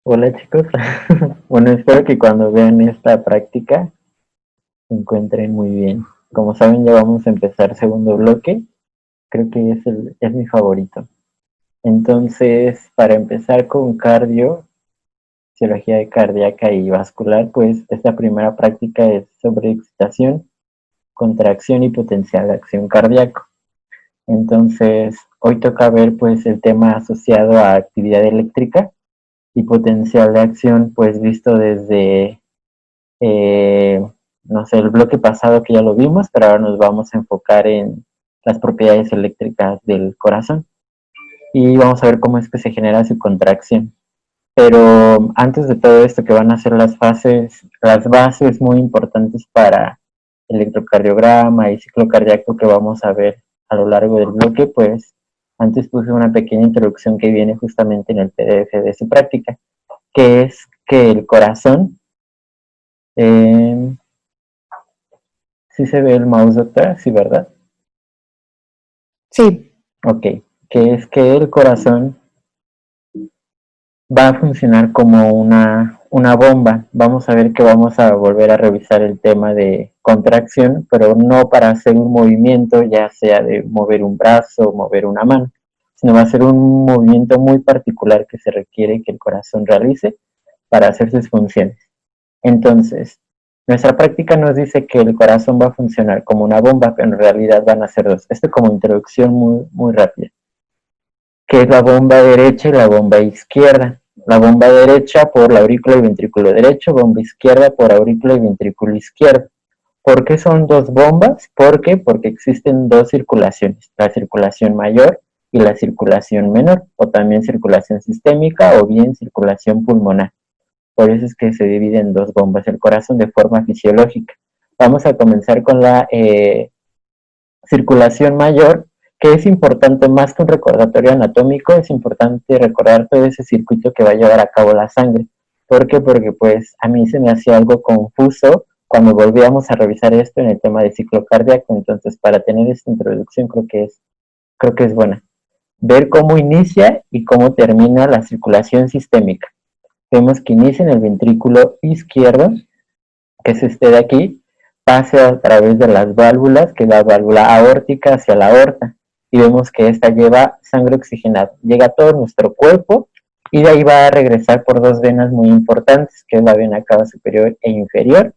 Hola chicos, bueno espero que cuando vean esta práctica se encuentren muy bien. Como saben ya vamos a empezar segundo bloque, creo que es mi favorito. Entonces, para empezar con cardio, fisiología de cardíaca y vascular, pues esta primera práctica es sobre excitación, contracción y potencial de acción cardíaco. Entonces, hoy toca ver pues el tema asociado a actividad eléctrica y potencial de acción pues visto desde eh, no sé, el bloque pasado que ya lo vimos, pero ahora nos vamos a enfocar en las propiedades eléctricas del corazón y vamos a ver cómo es que se genera su contracción. Pero antes de todo esto que van a ser las bases muy importantes para el electrocardiograma y ciclo cardíaco que vamos a ver a lo largo del bloque, pues antes puse una pequeña introducción que viene justamente en el PDF de su práctica, que es que el corazón eh, sí se ve el mouse doctor, sí, ¿verdad? Sí, Ok, que es que el corazón va a funcionar como una bomba. Vamos a ver que vamos a volver a revisar el tema de contracción, pero no para hacer un movimiento, ya sea de mover un brazo o mover una mano, sino va a ser un movimiento muy particular que se requiere que el corazón realice para hacer sus funciones. Entonces, nuestra práctica nos dice que el corazón va a funcionar como una bomba, pero en realidad van a ser dos. Esto como introducción muy rápida, que es la bomba derecha y la bomba izquierda. La bomba derecha por la aurícula y ventrículo derecho, bomba izquierda por aurícula y ventrículo izquierdo. ¿Por qué son dos bombas? ¿Por qué? Porque existen dos circulaciones, la circulación mayor y la circulación menor, o también circulación sistémica o bien circulación pulmonar. Por eso es que se divide en dos bombas el corazón de forma fisiológica. Vamos a comenzar con la circulación mayor, que es importante más que un recordatorio anatómico, es importante recordar todo ese circuito que va a llevar a cabo la sangre. ¿Por qué? Porque pues a mí se me hacía algo confuso cuando volvíamos a revisar esto en el tema de ciclo cardíaco, entonces para tener esta introducción creo que es buena. Ver cómo inicia y cómo termina la circulación sistémica. Vemos que inicia en el ventrículo izquierdo, que es este de aquí, pase a través de las válvulas, que es la válvula aórtica hacia la aorta, y vemos que esta lleva sangre oxigenada, llega a todo nuestro cuerpo, y de ahí va a regresar por dos venas muy importantes, que es la vena cava superior e inferior,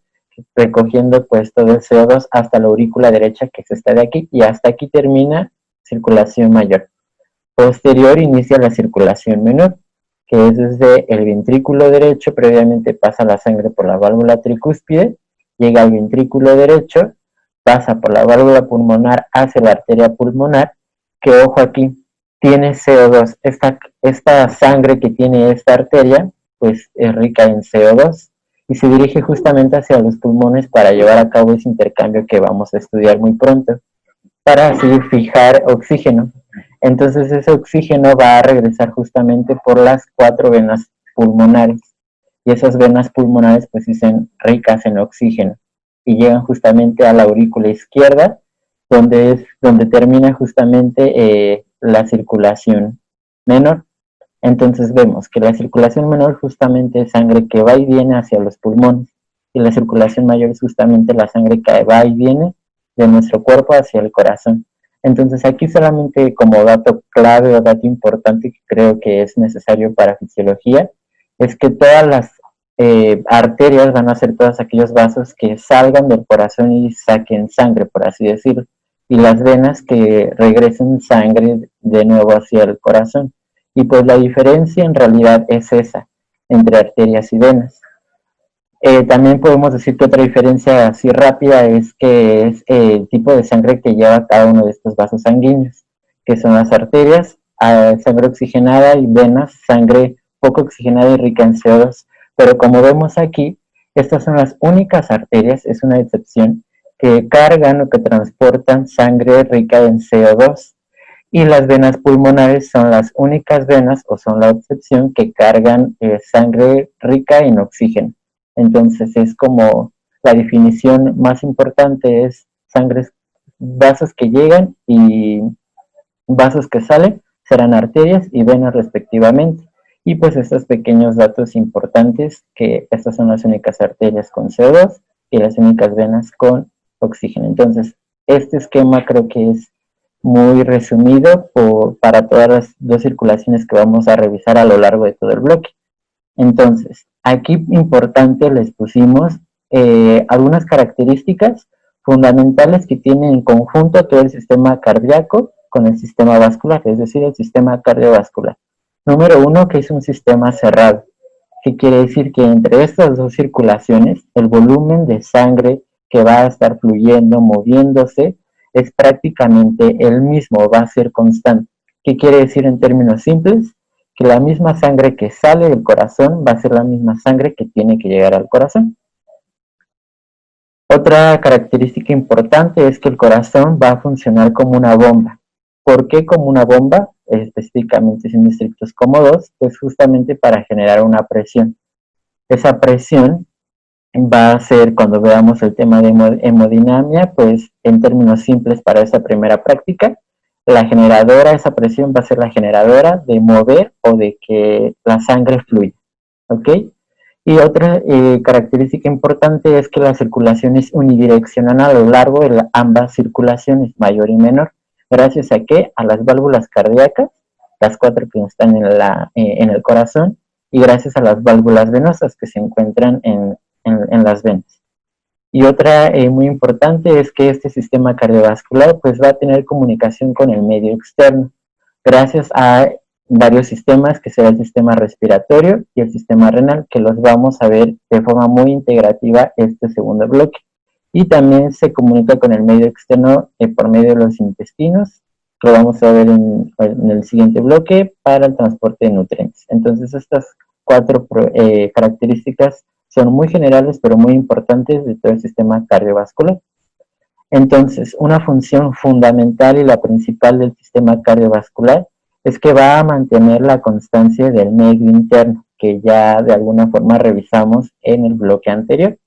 recogiendo pues todo el CO2 hasta la aurícula derecha, que es esta de aquí, y hasta aquí termina circulación mayor. Posterior inicia la circulación menor, que es desde el ventrículo derecho, previamente pasa la sangre por la válvula tricúspide, llega al ventrículo derecho, pasa por la válvula pulmonar hacia la arteria pulmonar, que ojo aquí, tiene CO2. Esta sangre que tiene esta arteria, pues es rica en CO2 y se dirige justamente hacia los pulmones para llevar a cabo ese intercambio que vamos a estudiar muy pronto, para así fijar oxígeno. Entonces ese oxígeno va a regresar justamente por las cuatro venas pulmonares y esas venas pulmonares pues dicen ricas en oxígeno y llegan justamente a la aurícula izquierda donde termina justamente la circulación menor. Entonces vemos que la circulación menor justamente es sangre que va y viene hacia los pulmones y la circulación mayor es justamente la sangre que va y viene de nuestro cuerpo hacia el corazón. Entonces aquí solamente como dato clave o dato importante que creo que es necesario para fisiología es que todas las arterias van a ser todos aquellos vasos que salgan del corazón y saquen sangre, por así decirlo, y las venas que regresen sangre de nuevo hacia el corazón. Y pues la diferencia en realidad es esa, entre arterias y venas. También podemos decir que otra diferencia así rápida es que es el tipo de sangre que lleva cada uno de estos vasos sanguíneos, que son las arterias, sangre oxigenada y venas, sangre poco oxigenada y rica en CO2. Pero como vemos aquí, estas son las únicas arterias, es una excepción, que cargan o que transportan sangre rica en CO2 y las venas pulmonares son las únicas venas o son la excepción que cargan sangre rica en oxígeno. Entonces es como la definición más importante es sangre, vasos que llegan y vasos que salen serán arterias y venas respectivamente. Y pues estos pequeños datos importantes, que estas son las únicas arterias con CO2 y las únicas venas con oxígeno. Entonces, este esquema creo que es muy resumido para todas las dos circulaciones que vamos a revisar a lo largo de todo el bloque. Entonces, aquí importante les pusimos algunas características fundamentales que tiene en conjunto todo el sistema cardíaco con el sistema vascular, es decir, el sistema cardiovascular. Número uno, que es un sistema cerrado, que quiere decir que entre estas dos circulaciones, el volumen de sangre que va a estar fluyendo, moviéndose, es prácticamente el mismo, va a ser constante. ¿Qué quiere decir en términos simples? Que la misma sangre que sale del corazón va a ser la misma sangre que tiene que llegar al corazón. Otra característica importante es que el corazón va a funcionar como una bomba. ¿Por qué como una bomba? Específicamente siendo estrictos como dos, pues justamente para generar una presión. Esa presión va a ser, cuando veamos el tema de hemodinamia, pues en términos simples para esa primera práctica, la generadora, esa presión va a ser la generadora de mover o de que la sangre fluya, ¿ok? Y otra característica importante es que la circulación es unidireccional a lo largo de ambas circulaciones, mayor y menor. ¿Gracias a qué? A las válvulas cardíacas, las 4 que están en el corazón, y gracias a las válvulas venosas que se encuentran en las venas. Y otra muy importante es que este sistema cardiovascular pues va a tener comunicación con el medio externo, gracias a varios sistemas, que será el sistema respiratorio y el sistema renal, que los vamos a ver de forma muy integrativa este segundo bloque. Y también se comunica con el medio externo por medio de los intestinos, que lo vamos a ver en el siguiente bloque, para el transporte de nutrientes. Entonces estas cuatro características son muy generales, pero muy importantes de todo el sistema cardiovascular. Entonces, una función fundamental y la principal del sistema cardiovascular es que va a mantener la constancia del medio interno, que ya de alguna forma revisamos en el bloque anterior.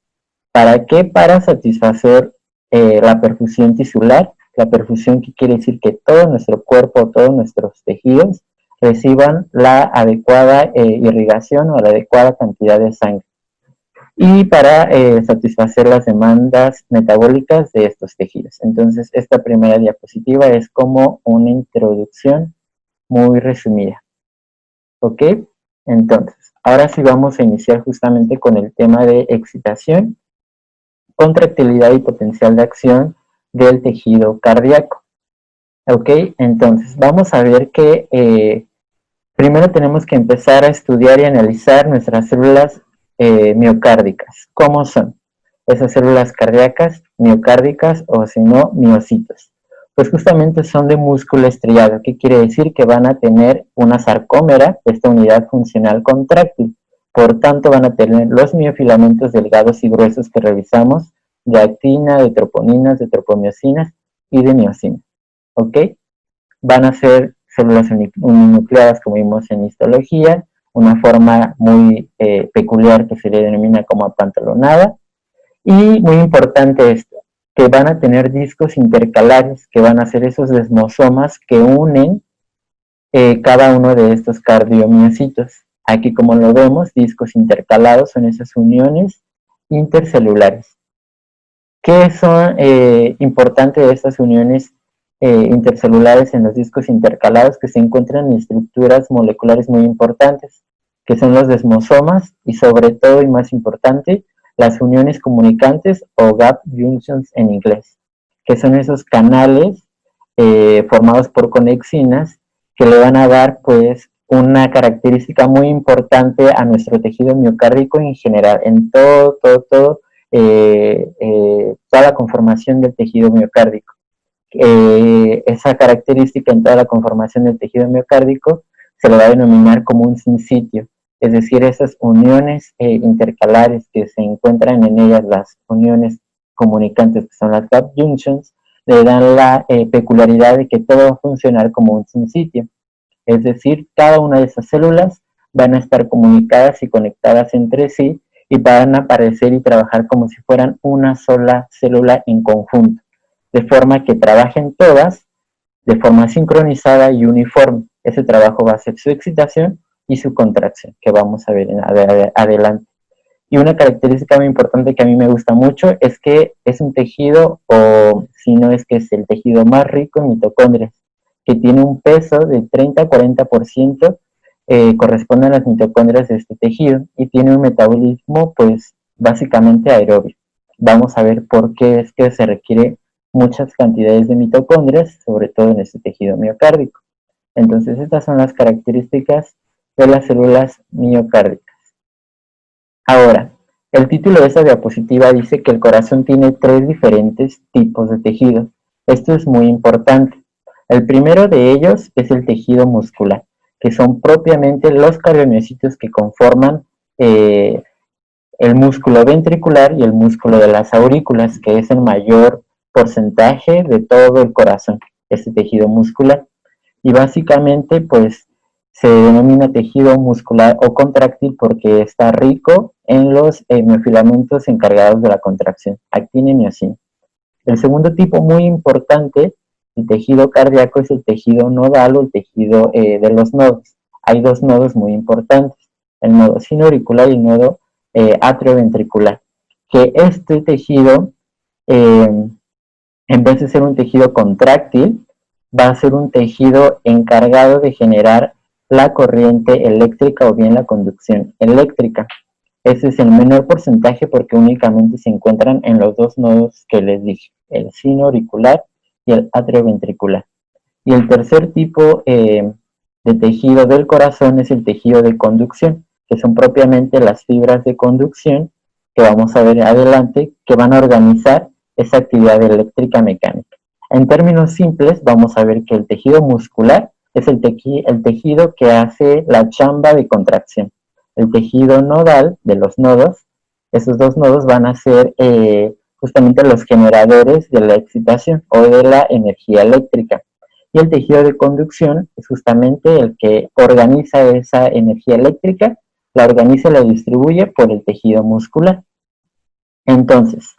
¿Para qué? Para satisfacer la perfusión tisular, la perfusión que quiere decir que todo nuestro cuerpo, todos nuestros tejidos reciban la adecuada irrigación o la adecuada cantidad de sangre, y para satisfacer las demandas metabólicas de estos tejidos. Entonces, esta primera diapositiva es como una introducción muy resumida. ¿Ok? Entonces, ahora sí vamos a iniciar justamente con el tema de excitación, contractilidad y potencial de acción del tejido cardíaco. ¿Ok? Entonces, vamos a ver que primero tenemos que empezar a estudiar y analizar nuestras células miocárdicas. ¿Cómo son? Esas células cardíacas, miocárdicas o si no, miocitos. Pues justamente son de músculo estriado. ¿Qué quiere decir? Que van a tener una sarcómera, esta unidad funcional contráctil. Por tanto, van a tener los miofilamentos delgados y gruesos que revisamos, de actina, de troponinas, de tropomiosinas y de miosinas. ¿Ok? Van a ser células uninucleadas, como vimos en histología, una forma muy peculiar que se le denomina como apantalonada. Y muy importante esto, que van a tener discos intercalares, que van a ser esos desmosomas que unen cada uno de estos cardiomiocitos. Aquí, como lo vemos, discos intercalados son esas uniones intercelulares. ¿Qué son importantes de estas uniones intercelulares en los discos intercalados? Que se encuentran en estructuras moleculares muy importantes, que son los desmosomas y, sobre todo y más importante, las uniones comunicantes o gap junctions en inglés, que son esos canales formados por conexinas que le van a dar pues una característica muy importante a nuestro tejido miocárdico en general, en toda la conformación del tejido miocárdico. Esa característica en toda la conformación del tejido miocárdico se le va a denominar como un sinsitio, es decir, esas uniones intercalares que se encuentran en ellas, las uniones comunicantes, que son las gap junctions, le dan la peculiaridad de que todo va a funcionar como un sinsitio, es decir, cada una de esas células van a estar comunicadas y conectadas entre sí y van a aparecer y trabajar como si fueran una sola célula en conjunto, de forma que trabajen todas de forma sincronizada y uniforme. Ese trabajo va a ser su excitación y su contracción, que vamos a ver adelante. Y una característica muy importante que a mí me gusta mucho es que es un tejido, o si no es que es el tejido más rico en mitocondrias, que tiene un peso de 30-40%, corresponde a las mitocondrias de este tejido, y tiene un metabolismo pues básicamente aerobio. Vamos a ver por qué es que se requiere muchas cantidades de mitocondrias, sobre todo en este tejido miocárdico. Entonces estas son las características de las células miocárdicas. Ahora, el título de esta diapositiva dice que el corazón tiene 3 diferentes tipos de tejido. Esto es muy importante. El primero de ellos es el tejido muscular, que son propiamente los cardiomiocitos que conforman el músculo ventricular y el músculo de las aurículas, que es el mayor porcentaje de todo el corazón, este tejido muscular. Y básicamente, pues, se denomina tejido muscular o contráctil porque está rico en los miofilamentos encargados de la contracción, actina y miocina. El segundo tipo muy importante de tejido cardíaco es el tejido nodal o el tejido de los nodos. Hay 2 nodos muy importantes, el nodo sinoauricular y el nodo atrioventricular, que este tejido, en vez de ser un tejido contráctil, va a ser un tejido encargado de generar la corriente eléctrica o bien la conducción eléctrica. Ese es el menor porcentaje porque únicamente se encuentran en los 2 nodos que les dije, el sinoauricular y el atrioventricular. Y el tercer tipo de tejido del corazón es el tejido de conducción, que son propiamente las fibras de conducción que vamos a ver adelante, que van a organizar esa actividad eléctrica mecánica. En términos simples, vamos a ver que el tejido muscular es el tejido que hace la chamba de contracción. El tejido nodal de los nodos, esos 2 nodos van a ser justamente los generadores de la excitación o de la energía eléctrica. Y el tejido de conducción es justamente el que organiza esa energía eléctrica, la organiza y la distribuye por el tejido muscular. Entonces,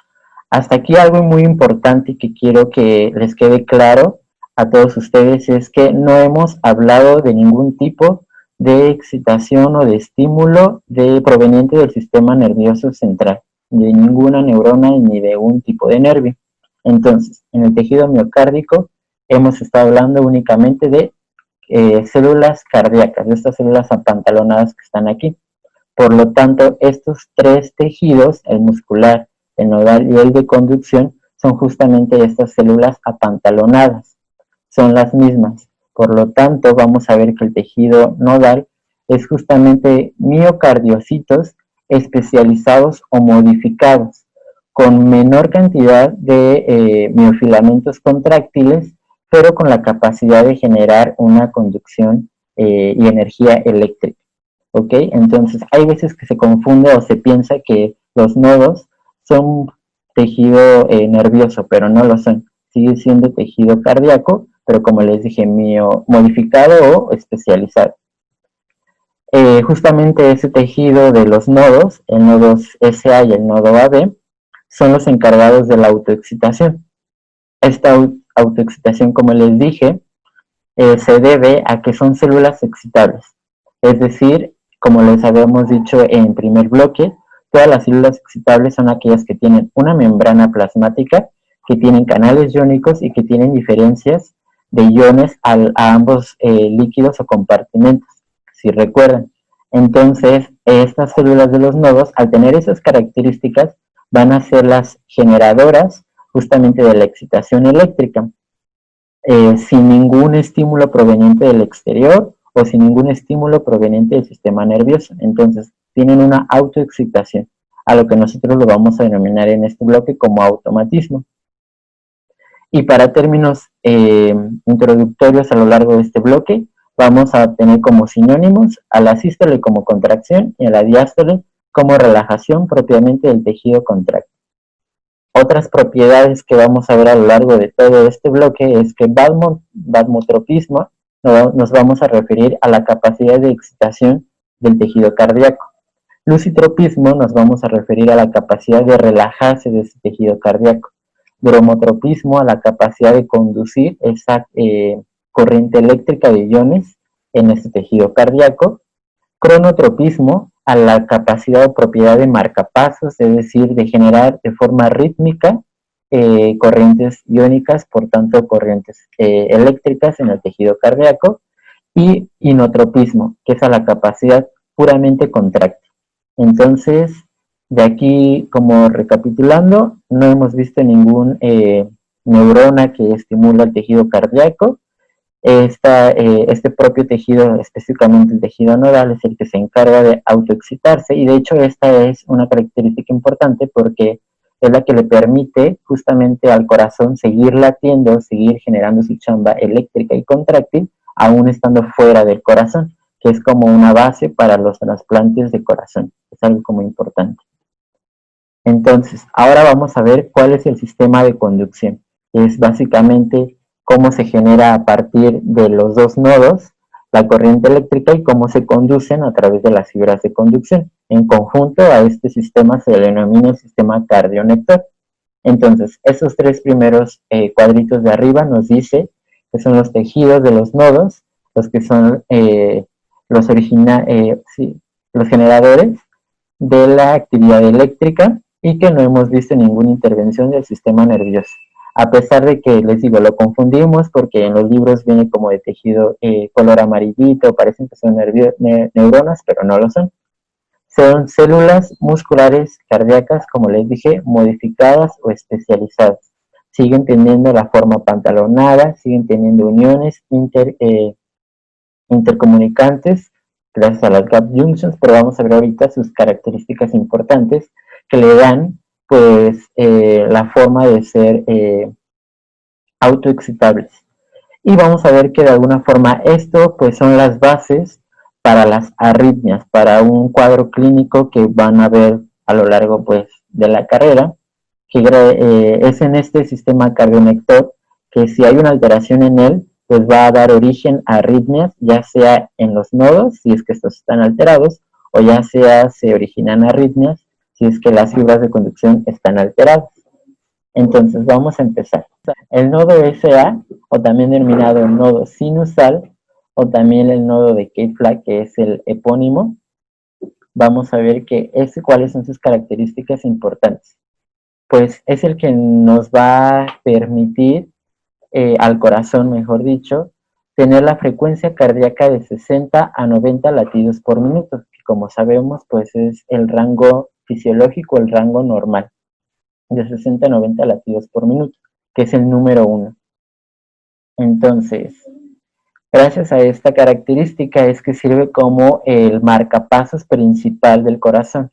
hasta aquí algo muy importante que quiero que les quede claro a todos ustedes es que no hemos hablado de ningún tipo de excitación o de estímulo proveniente del sistema nervioso central, de ninguna neurona ni de un tipo de nervio. Entonces, en el tejido miocárdico hemos estado hablando únicamente de células cardíacas, de estas células apantalonadas que están aquí. Por lo tanto, estos 3 tejidos, el muscular, el nodal y el de conducción, son justamente estas células apantalonadas. Son las mismas. Por lo tanto, vamos a ver que el tejido nodal es justamente miocardiocitos especializados o modificados, con menor cantidad de miofilamentos contráctiles, pero con la capacidad de generar una conducción y energía eléctrica. ¿Ok? Entonces, hay veces que se confunde o se piensa que los nodos son tejido nervioso, pero no lo son. Sigue siendo tejido cardíaco, pero como les dije, modificado o especializado. Justamente ese tejido de los nodos, el nodo SA y el nodo AB, son los encargados de la autoexcitación. Esta autoexcitación, como les dije, se debe a que son células excitables. Es decir, como les habíamos dicho en primer bloque, todas las células excitables son aquellas que tienen una membrana plasmática, que tienen canales iónicos y que tienen diferencias de iones a ambos líquidos o compartimentos, si recuerdan. Entonces, estas células de los nodos, al tener esas características, van a ser las generadoras justamente de la excitación eléctrica, sin ningún estímulo proveniente del exterior o sin ningún estímulo proveniente del sistema nervioso. Entonces, tienen una autoexcitación, a lo que nosotros lo vamos a denominar en este bloque como automatismo. Y para términos introductorios a lo largo de este bloque, vamos a tener como sinónimos a la sístole como contracción y a la diástole como relajación propiamente del tejido contráctil. Otras propiedades que vamos a ver a lo largo de todo este bloque es que vasmotropismo nos vamos a referir a la capacidad de excitación del tejido cardíaco. Lusitropismo nos vamos a referir a la capacidad de relajarse de ese tejido cardíaco. Bromotropismo a la capacidad de conducir esa corriente eléctrica de iones en este tejido cardíaco. Cronotropismo, a la capacidad o propiedad de marcapasos, es decir, de generar de forma rítmica corrientes iónicas, por tanto corrientes eléctricas en el tejido cardíaco, y inotropismo, que es a la capacidad puramente contráctil. Entonces, de aquí, como recapitulando, no hemos visto ningún neurona que estimula el tejido cardíaco. Este propio tejido, específicamente el tejido nodal, es el que se encarga de autoexcitarse, y de hecho esta es una característica importante porque es la que le permite justamente al corazón seguir latiendo, seguir generando su chamba eléctrica y contráctil, aún estando fuera del corazón, que es como una base para los trasplantes de corazón. Es algo como importante. Entonces, ahora vamos a ver cuál es el sistema de conducción. Es básicamente cómo se genera a partir de los dos nodos la corriente eléctrica y cómo se conducen a través de las fibras de conducción. En conjunto a este sistema se le denomina el sistema cardionector. Entonces, esos tres primeros cuadritos de arriba nos dice que son los tejidos de los nodos, los que son los generadores de la actividad eléctrica, y que no hemos visto ninguna intervención del sistema nervioso. A pesar de que, les digo, lo confundimos porque en los libros viene como de tejido color amarillito, parecen que son neuronas, pero no lo son. Son células musculares cardíacas, como les dije, modificadas o especializadas. Siguen teniendo la forma pantalonada, siguen teniendo uniones intercomunicantes gracias a las gap junctions, pero vamos a ver ahorita sus características importantes que le dan pues la forma de ser autoexcitables. Y vamos a ver que de alguna forma esto pues son las bases para las arritmias, para un cuadro clínico que van a ver a lo largo pues de la carrera, que es en este sistema cardionector que si hay una alteración en él, pues va a dar origen a arritmias, ya sea en los nodos, si es que estos están alterados, o ya sea se originan arritmias si es que las fibras de conducción están alteradas. Entonces vamos a empezar. El nodo SA, o también denominado nodo sinusal, o también el nodo de Keyflag, que es el epónimo, vamos a ver cuáles son sus características importantes. Pues es el que nos va a permitir, al corazón mejor dicho, tener la frecuencia cardíaca de 60 a 90 latidos por minuto, que como sabemos pues es el rango fisiológico, el rango normal, de 60 a 90 latidos por minuto, que es el número 1. Entonces, gracias a esta característica es que sirve como el marcapasos principal del corazón.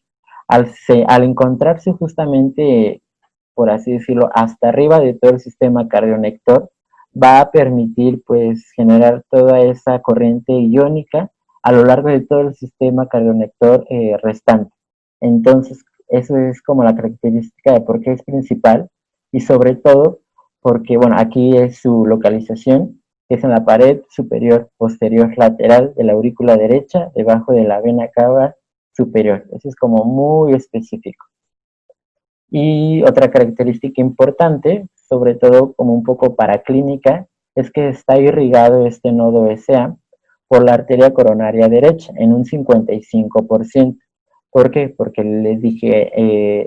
Al encontrarse justamente, por así decirlo, hasta arriba de todo el sistema cardionector, va a permitir pues generar toda esa corriente iónica a lo largo de todo el sistema cardionector restante. Entonces, eso es como la característica de por qué es principal, y sobre todo porque, bueno, aquí es su localización, que es en la pared superior posterior lateral de la aurícula derecha, debajo de la vena cava superior. Eso es como muy específico. Y otra característica importante, sobre todo como un poco paraclínica, es que está irrigado este nodo SA por la arteria coronaria derecha en un 55%. ¿Por qué? Porque les dije,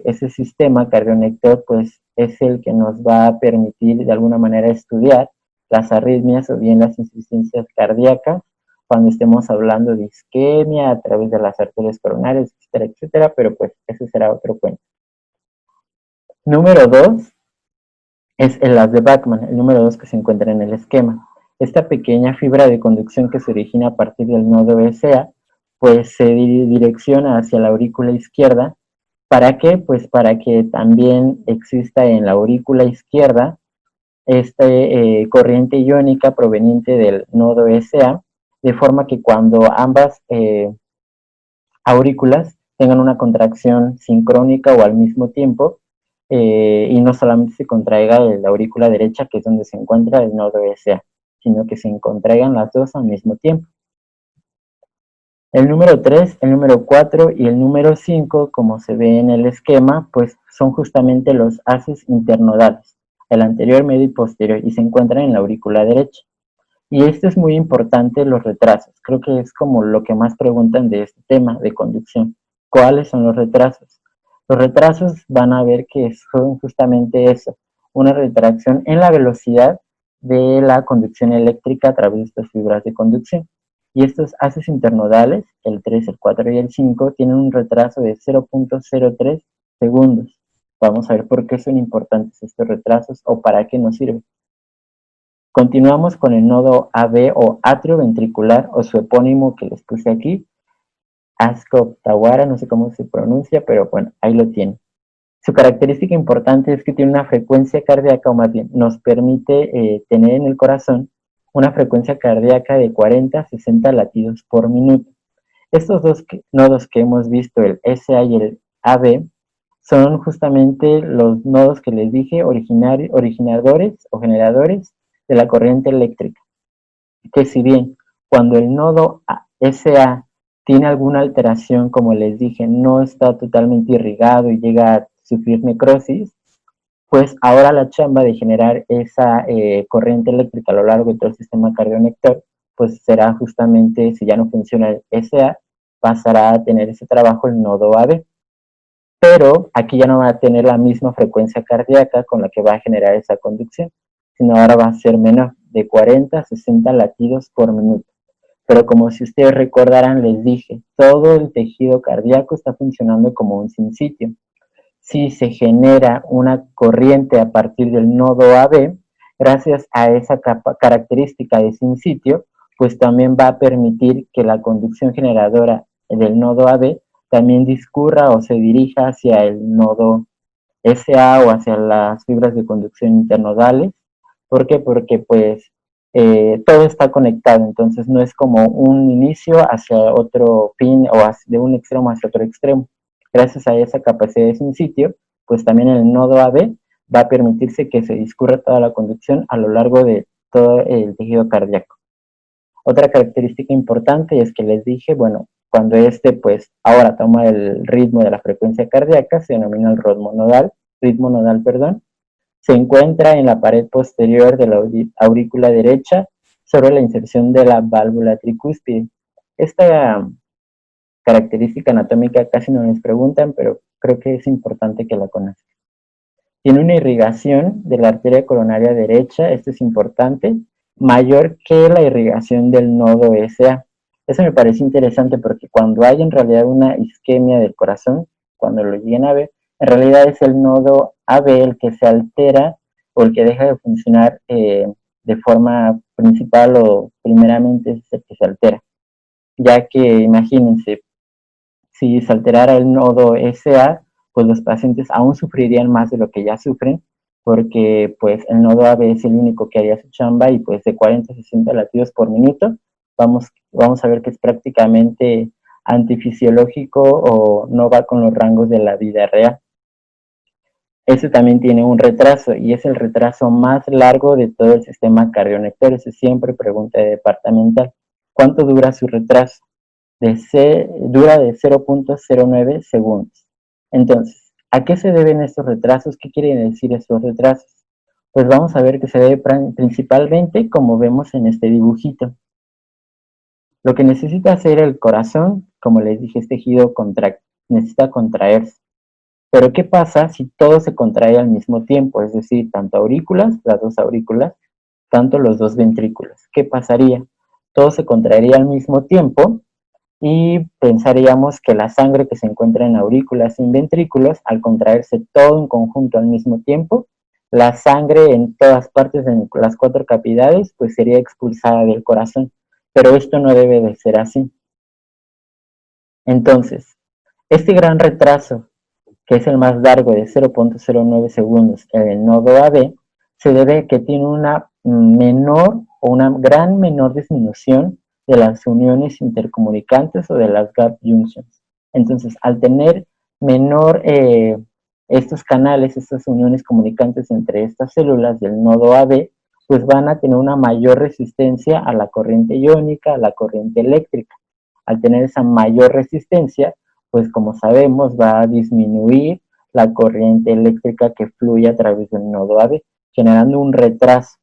ese sistema cardionector pues es el que nos va a permitir de alguna manera estudiar las arritmias o bien las insuficiencias cardíacas cuando estemos hablando de isquemia a través de las arterias coronarias, etcétera, etcétera, pero pues ese será otro cuento. Número 2 es el haz de Bachmann, el número 2 que se encuentra en el esquema. Esta pequeña fibra de conducción que se origina a partir del nodo SA, pues se direcciona hacia la aurícula izquierda. ¿Para qué? Pues para que también exista en la aurícula izquierda esta corriente iónica proveniente del nodo SA, de forma que cuando ambas aurículas tengan una contracción sincrónica o al mismo tiempo, y no solamente se contraiga la aurícula derecha, que es donde se encuentra el nodo SA, sino que se contraigan las dos al mismo tiempo. El número 3, el número 4 y el número 5, como se ve en el esquema, pues son justamente los haces internodales, el anterior, medio y posterior, y se encuentran en la aurícula derecha. Y esto es muy importante, los retrasos. Creo que es como lo que más preguntan de este tema de conducción. ¿Cuáles son los retrasos? Los retrasos van a ver que son justamente eso, una retracción en la velocidad de la conducción eléctrica a través de estas fibras de conducción. Y estos haces internodales, el 3, el 4 y el 5, tienen un retraso de 0.03 segundos. Vamos a ver por qué son importantes estos retrasos o para qué nos sirven. Continuamos con el nodo AB o atrioventricular, o su epónimo que les puse aquí, Ascope-Tawara, no sé cómo se pronuncia, pero bueno, ahí lo tiene. Su característica importante es que tiene una frecuencia cardíaca, o más bien nos permite tener en el corazón una frecuencia cardíaca de 40 a 60 latidos por minuto. Estos dos nodos que hemos visto, el SA y el AB, son justamente los nodos que les dije, originadores o generadores de la corriente eléctrica. Que si bien cuando el nodo SA tiene alguna alteración, como les dije, no está totalmente irrigado y llega a sufrir necrosis, pues ahora la chamba de generar esa corriente eléctrica a lo largo de todo el sistema cardionector, pues será justamente, si ya no funciona el SA, pasará a tener ese trabajo el nodo AB. Pero aquí ya no va a tener la misma frecuencia cardíaca con la que va a generar esa conducción, sino ahora va a ser menor, de 40 a 60 latidos por minuto. Pero como si ustedes recordarán, les dije, todo el tejido cardíaco está funcionando como un sinsitio. Si se genera una corriente a partir del nodo AB, gracias a esa característica de sinsitio, pues también va a permitir que la conducción generadora del nodo AB también discurra o se dirija hacia el nodo SA o hacia las fibras de conducción internodales. ¿Por qué? Porque pues todo está conectado, entonces no es como un inicio hacia otro fin o de un extremo hacia otro extremo. Gracias a esa capacidad de sinsitio, pues también el nodo AB va a permitirse que se discurra toda la conducción a lo largo de todo el tejido cardíaco. Otra característica importante es que les dije, bueno, cuando pues ahora toma el ritmo de la frecuencia cardíaca, se denomina el ritmo nodal, se encuentra en la pared posterior de la aurícula derecha sobre la inserción de la válvula tricúspide. Esta característica anatómica casi no les preguntan, pero creo que es importante que la conozcan. Tiene una irrigación de la arteria coronaria derecha, esto es importante, mayor que la irrigación del nodo SA. Eso me parece interesante porque cuando hay en realidad una isquemia del corazón, cuando lo lleguen a ver, en realidad es el nodo AB el que se altera o el que deja de funcionar de forma principal o primeramente es el que se altera. Ya que imagínense, si se alterara el nodo SA, pues los pacientes aún sufrirían más de lo que ya sufren, porque pues el nodo AB es el único que haría su chamba y pues de 40 a 60 latidos por minuto, vamos a ver que es prácticamente antifisiológico o no va con los rangos de la vida real. Ese también tiene un retraso y es el retraso más largo de todo el sistema cardionector. Eso siempre pregunta departamental. ¿Cuánto dura su retraso? Dura de 0.09 segundos. Entonces, ¿a qué se deben estos retrasos? ¿Qué quieren decir estos retrasos? Pues vamos a ver que se debe principalmente, como vemos en este dibujito. Lo que necesita hacer el corazón, como les dije, es tejido necesita contraerse. Pero ¿qué pasa si todo se contrae al mismo tiempo? Es decir, tanto aurículas, las dos aurículas, tanto los dos ventrículos. ¿Qué pasaría? Todo se contraería al mismo tiempo y pensaríamos que la sangre que se encuentra en aurículas y en ventrículos, al contraerse todo en conjunto al mismo tiempo, la sangre en todas partes, en las 4 cavidades, pues sería expulsada del corazón. Pero esto no debe de ser así. Entonces, este gran retraso, que es el más largo de 0.09 segundos en el nodo AB, se debe a que tiene una menor o una gran menor disminución de las uniones intercomunicantes o de las gap junctions. Entonces, al tener menor estos canales, estas uniones comunicantes entre estas células del nodo AB, pues van a tener una mayor resistencia a la corriente iónica, a la corriente eléctrica. Al tener esa mayor resistencia, pues como sabemos va a disminuir la corriente eléctrica que fluye a través del nodo AB, generando un retraso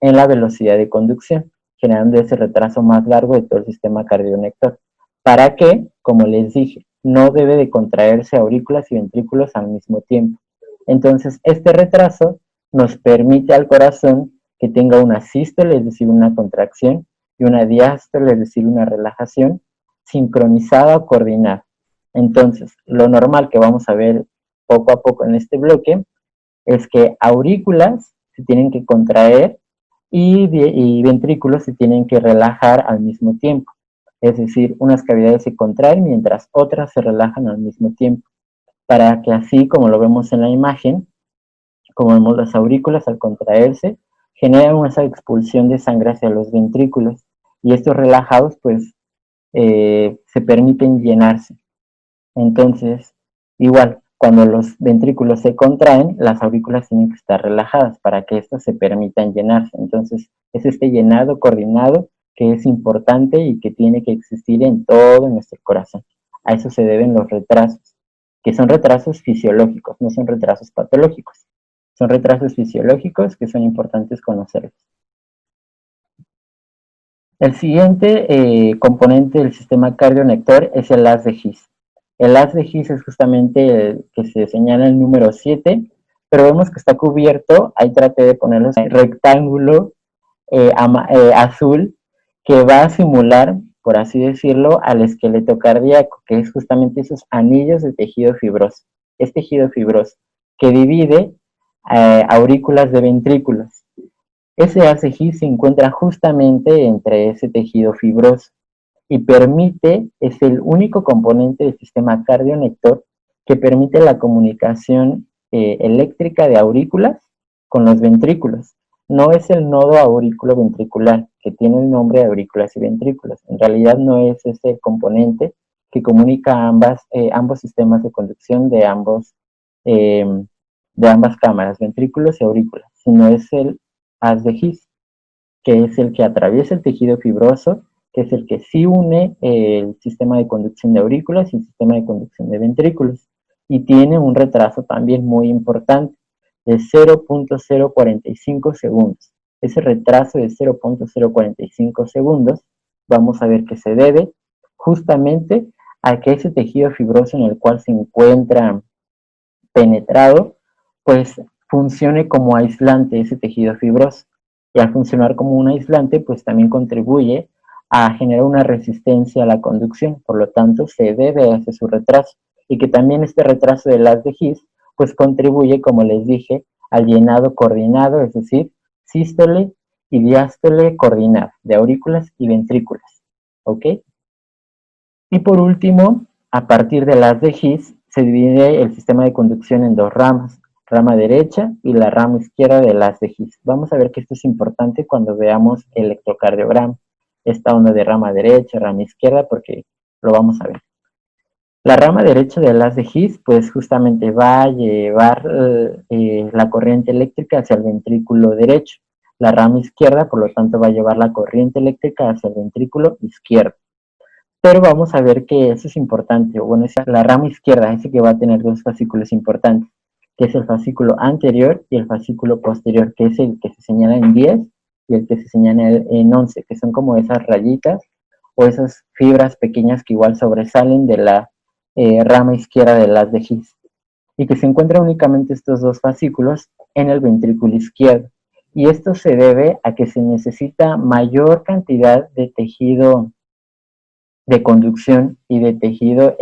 en la velocidad de conducción. generando ese retraso más largo de todo el sistema cardionector. ¿Para qué? Como les dije, no debe de contraerse aurículas y ventrículos al mismo tiempo. Entonces, este retraso nos permite al corazón que tenga una sístole, es decir, una contracción, y una diástole, es decir, una relajación, sincronizada o coordinada. Entonces, lo normal que vamos a ver poco a poco en este bloque es que aurículas se tienen que contraer y ventrículos se tienen que relajar al mismo tiempo. Es decir, unas cavidades se contraen mientras otras se relajan al mismo tiempo, para que así, como lo vemos en la imagen, como vemos las aurículas al contraerse, generan esa expulsión de sangre hacia los ventrículos, y estos relajados pues se permiten llenarse. Entonces, igual, cuando los ventrículos se contraen, las aurículas tienen que estar relajadas para que éstas se permitan llenarse. Entonces, es este llenado coordinado que es importante y que tiene que existir en todo nuestro corazón. A eso se deben los retrasos, que son retrasos fisiológicos, no son retrasos patológicos. Son retrasos fisiológicos que son importantes conocerlos. El siguiente componente del sistema cardionector es el haz de His. El haz de His es justamente el que se señala el número 7, pero vemos que está cubierto, ahí traté de ponerlo en rectángulo azul, que va a simular, por así decirlo, al esqueleto cardíaco, que es justamente esos anillos de tejido fibroso. Es tejido fibroso que divide aurículas de ventrículos. Ese haz de His se encuentra justamente entre ese tejido fibroso y es el único componente del sistema cardionector que permite la comunicación eléctrica de aurículas con los ventrículos. No es el nodo aurículo-ventricular, que tiene el nombre de aurículas y ventrículos. En realidad no es ese componente que comunica ambos sistemas de conducción de ambas cámaras, ventrículos y aurículas, sino es el haz de His, que es el que atraviesa el tejido fibroso, que es el que sí une el sistema de conducción de aurículas y el sistema de conducción de ventrículos. Y tiene un retraso también muy importante de 0.045 segundos. Ese retraso de 0.045 segundos, vamos a ver que se debe justamente a que ese tejido fibroso en el cual se encuentra penetrado, pues funcione como aislante ese tejido fibroso. Y al funcionar como un aislante, pues también contribuye a generar una resistencia a la conducción, por lo tanto se debe a ese su retraso. Y que también este retraso del haz de His, pues contribuye, como les dije, al llenado coordinado, es decir, sístole y diástole coordinado de aurículas y ventrículas. ¿Ok? Y por último, a partir del haz de His, se divide el sistema de conducción en dos ramas, rama derecha y la rama izquierda del haz de His. Vamos a ver que esto es importante cuando veamos el electrocardiograma, esta onda de rama derecha, rama izquierda, porque lo vamos a ver. La rama derecha del haz de His, pues justamente va a llevar la corriente eléctrica hacia el ventrículo derecho. La rama izquierda, por lo tanto, va a llevar la corriente eléctrica hacia el ventrículo izquierdo. Pero vamos a ver que eso es importante. Bueno, es la rama izquierda, ese que va a tener dos fascículos importantes, que es el fascículo anterior y el fascículo posterior, que es el que se señala en 10 y el que se señala en 11, que son como esas rayitas o esas fibras pequeñas que igual sobresalen de la rama izquierda del haz de His, y que se encuentran únicamente estos dos fascículos en el ventrículo izquierdo. Y esto se debe a que se necesita mayor cantidad de tejido de conducción y de tejido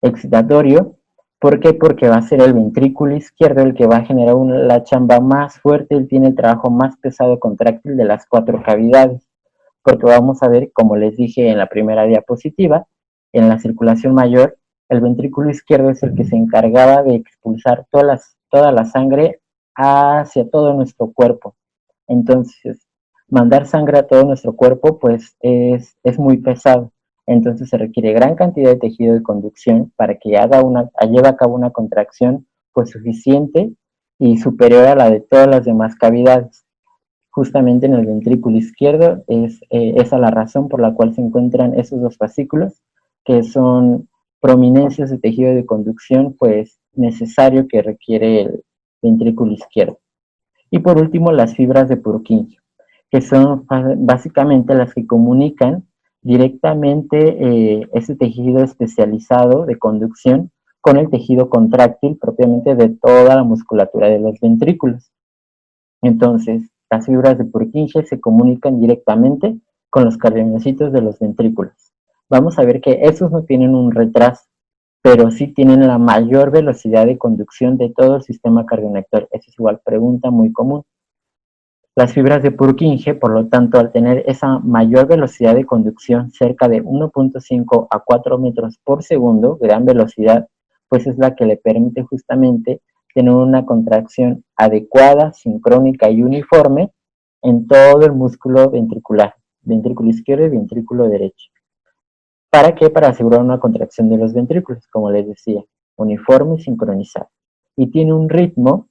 excitatorio. ¿Por qué? Porque va a ser el ventrículo izquierdo el que va a generar la chamba más fuerte, él tiene el trabajo más pesado contráctil de las 4 cavidades, porque vamos a ver, como les dije en la primera diapositiva, en la circulación mayor, el ventrículo izquierdo es el que se encargaba de expulsar toda la sangre hacia todo nuestro cuerpo. Entonces, mandar sangre a todo nuestro cuerpo, pues es muy pesado. Entonces se requiere gran cantidad de tejido de conducción para que lleve a cabo una contracción pues suficiente y superior a la de todas las demás cavidades. Justamente en el ventrículo izquierdo es esa la razón por la cual se encuentran esos dos fascículos, que son prominencias de tejido de conducción pues necesario que requiere el ventrículo izquierdo. Y por último, las fibras de Purkinje. que son básicamente las que comunican directamente ese tejido especializado de conducción con el tejido contráctil propiamente de toda la musculatura de los ventrículos. Entonces, las fibras de Purkinje se comunican directamente con los cardiomiocitos de los ventrículos. Vamos a ver que esos no tienen un retraso, pero sí tienen la mayor velocidad de conducción de todo el sistema cardionector. Esa es igual pregunta muy común. Las fibras de Purkinje, por lo tanto, al tener esa mayor velocidad de conducción, cerca de 1.5 a 4 metros por segundo, gran velocidad, pues es la que le permite justamente tener una contracción adecuada, sincrónica y uniforme en todo el músculo ventricular, ventrículo izquierdo y ventrículo derecho. ¿Para qué? Para asegurar una contracción de los ventrículos, como les decía, uniforme y sincronizado. Y tiene un ritmo,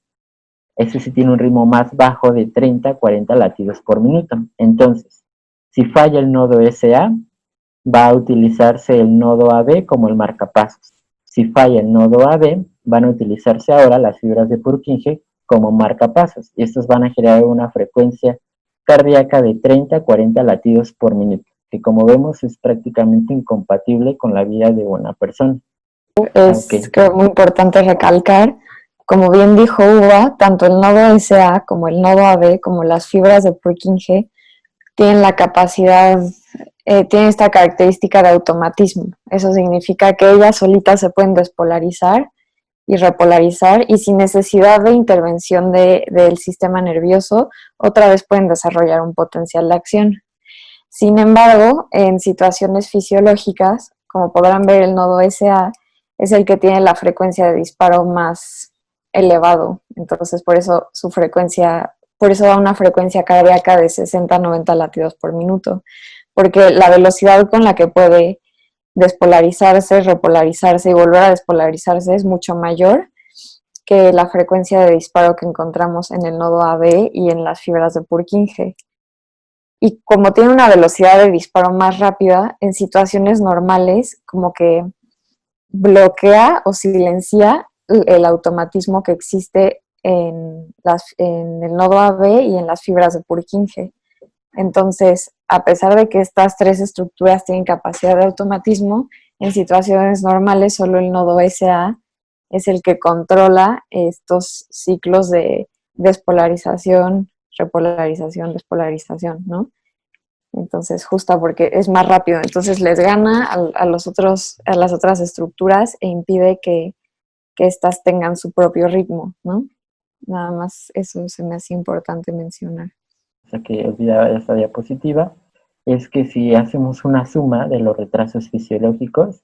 ese sí tiene un ritmo más bajo de 30 a 40 latidos por minuto. Entonces, si falla el nodo SA, va a utilizarse el nodo AB como el marcapasos. Si falla el nodo AB, van a utilizarse ahora las fibras de Purkinje como marcapasos. Y estos van a generar una frecuencia cardíaca de 30 a 40 latidos por minuto, que como vemos es prácticamente incompatible con la vida de una persona. Es creo muy importante recalcar, como bien dijo Uva, tanto el nodo SA como el nodo AB, como las fibras de Purkinje, tienen la capacidad, tienen esta característica de automatismo. Eso significa que ellas solitas se pueden despolarizar y repolarizar y sin necesidad de intervención del sistema nervioso, otra vez pueden desarrollar un potencial de acción. Sin embargo, en situaciones fisiológicas, como podrán ver, el nodo SA es el que tiene la frecuencia de disparo más elevado. Entonces, por eso su frecuencia, por eso da una frecuencia cardíaca de 60 a 90 latidos por minuto, porque la velocidad con la que puede despolarizarse, repolarizarse y volver a despolarizarse es mucho mayor que la frecuencia de disparo que encontramos en el nodo AB y en las fibras de Purkinje. Y como tiene una velocidad de disparo más rápida, en situaciones normales como que bloquea o silencia el automatismo que existe en el nodo AB y en las fibras de Purkinje. Entonces, a pesar de que estas tres estructuras tienen capacidad de automatismo, en situaciones normales solo el nodo SA es el que controla estos ciclos de despolarización, repolarización, despolarización, ¿no? Entonces, justo porque es más rápido, entonces les gana a las otras estructuras e impide que éstas tengan su propio ritmo, ¿no? Nada más eso se me hace importante mencionar. O sea, que olvidaba esta diapositiva, es que si hacemos una suma de los retrasos fisiológicos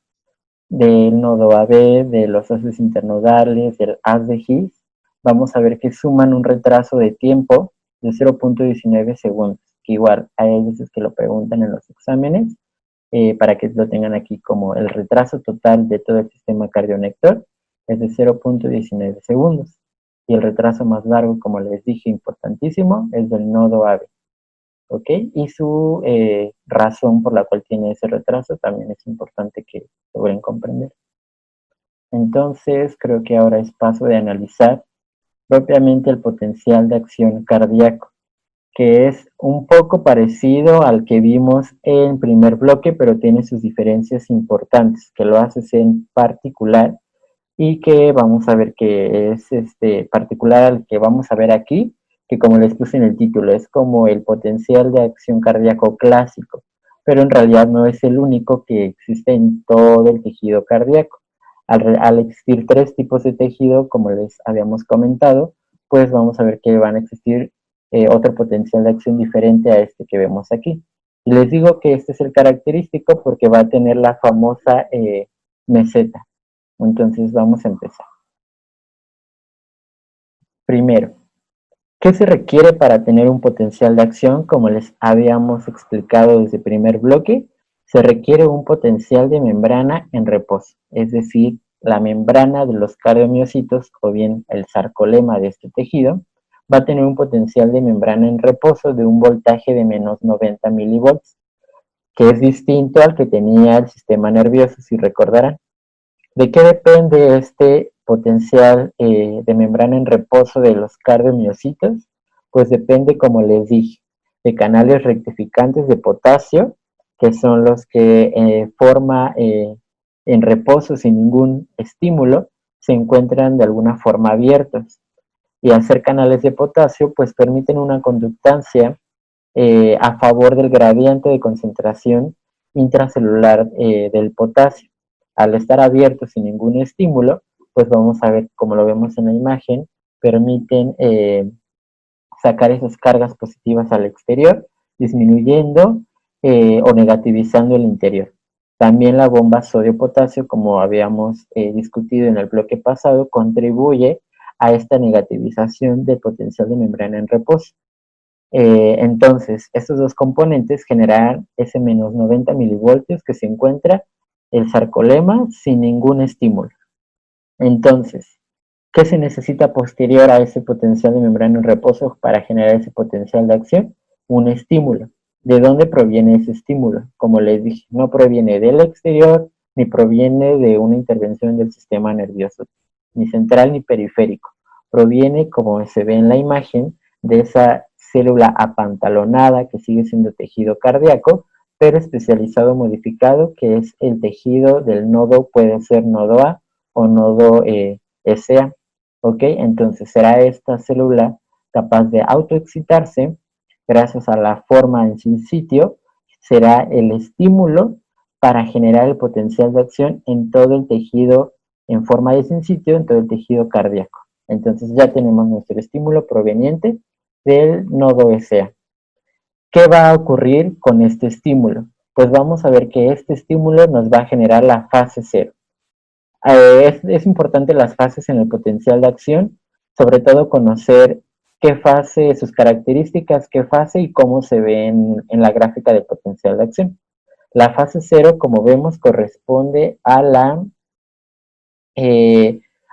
del nodo AB, de los haces internodales, del haz de His, vamos a ver que suman un retraso de tiempo de 0.19 segundos, que igual hay veces que lo preguntan en los exámenes, para que lo tengan aquí como el retraso total de todo el sistema cardionector es de 0.19 segundos. Y el retraso más largo, como les dije, importantísimo, es del nodo AB. ¿Ok? Y su razón por la cual tiene ese retraso también es importante que logren comprender. Entonces, creo que ahora es paso de analizar propiamente el potencial de acción cardíaco, que es un poco parecido al que vimos en primer bloque, pero tiene sus diferencias importantes, que lo hace en particular y que vamos a ver que es particular al que vamos a ver aquí, que como les puse en el título, es como el potencial de acción cardíaco clásico, pero en realidad no es el único que existe en todo el tejido cardíaco. Al existir tres tipos de tejido, como les habíamos comentado, pues vamos a ver que van a existir otro potencial de acción diferente a este que vemos aquí. Y les digo que este es el característico porque va a tener la famosa meseta. Entonces vamos a empezar. Primero, ¿qué se requiere para tener un potencial de acción? Como les habíamos explicado desde el primer bloque, se requiere un potencial de membrana en reposo, es decir, la membrana de los cardiomiocitos o bien el sarcolema de este tejido va a tener un potencial de membrana en reposo de un voltaje de menos 90 milivolts, que es distinto al que tenía el sistema nervioso, si recordarán. ¿De qué depende este potencial de membrana en reposo de los cardiomiocitos? Pues depende, como les dije, de canales rectificantes de potasio, que son los que forma en reposo sin ningún estímulo, se encuentran de alguna forma abiertos. Y al ser canales de potasio, pues permiten una conductancia a favor del gradiente de concentración intracelular del potasio. Al estar abiertos sin ningún estímulo, pues vamos a ver, como lo vemos en la imagen, permiten sacar esas cargas positivas al exterior, disminuyendo o negativizando el interior. También la bomba sodio-potasio, como habíamos discutido en el bloque pasado, contribuye a esta negativización del potencial de membrana en reposo. Entonces, estos dos componentes generan ese menos 90 milivoltios que se encuentra el sarcolema sin ningún estímulo. Entonces, ¿qué se necesita posterior a ese potencial de membrana en reposo para generar ese potencial de acción? Un estímulo. ¿De dónde proviene ese estímulo? Como les dije, no proviene del exterior, ni proviene de una intervención del sistema nervioso, ni central ni periférico. Proviene, como se ve en la imagen, de esa célula apantalonada que sigue siendo tejido cardíaco, pero especializado modificado, que es el tejido del nodo, puede ser nodo A o nodo SA. ¿Ok? Entonces será esta célula capaz de autoexcitarse gracias a la forma en su sitio, será el estímulo para generar el potencial de acción en todo el tejido en forma de sin sitio, en todo el tejido cardíaco. Entonces ya tenemos nuestro estímulo proveniente del nodo SA. ¿Qué va a ocurrir con este estímulo? Pues vamos a ver que este estímulo nos va a generar la fase 0. Es importante las fases en el potencial de acción, sobre todo conocer qué fase, sus características, qué fase y cómo se ve en la gráfica del potencial de acción. La fase 0, como vemos, corresponde a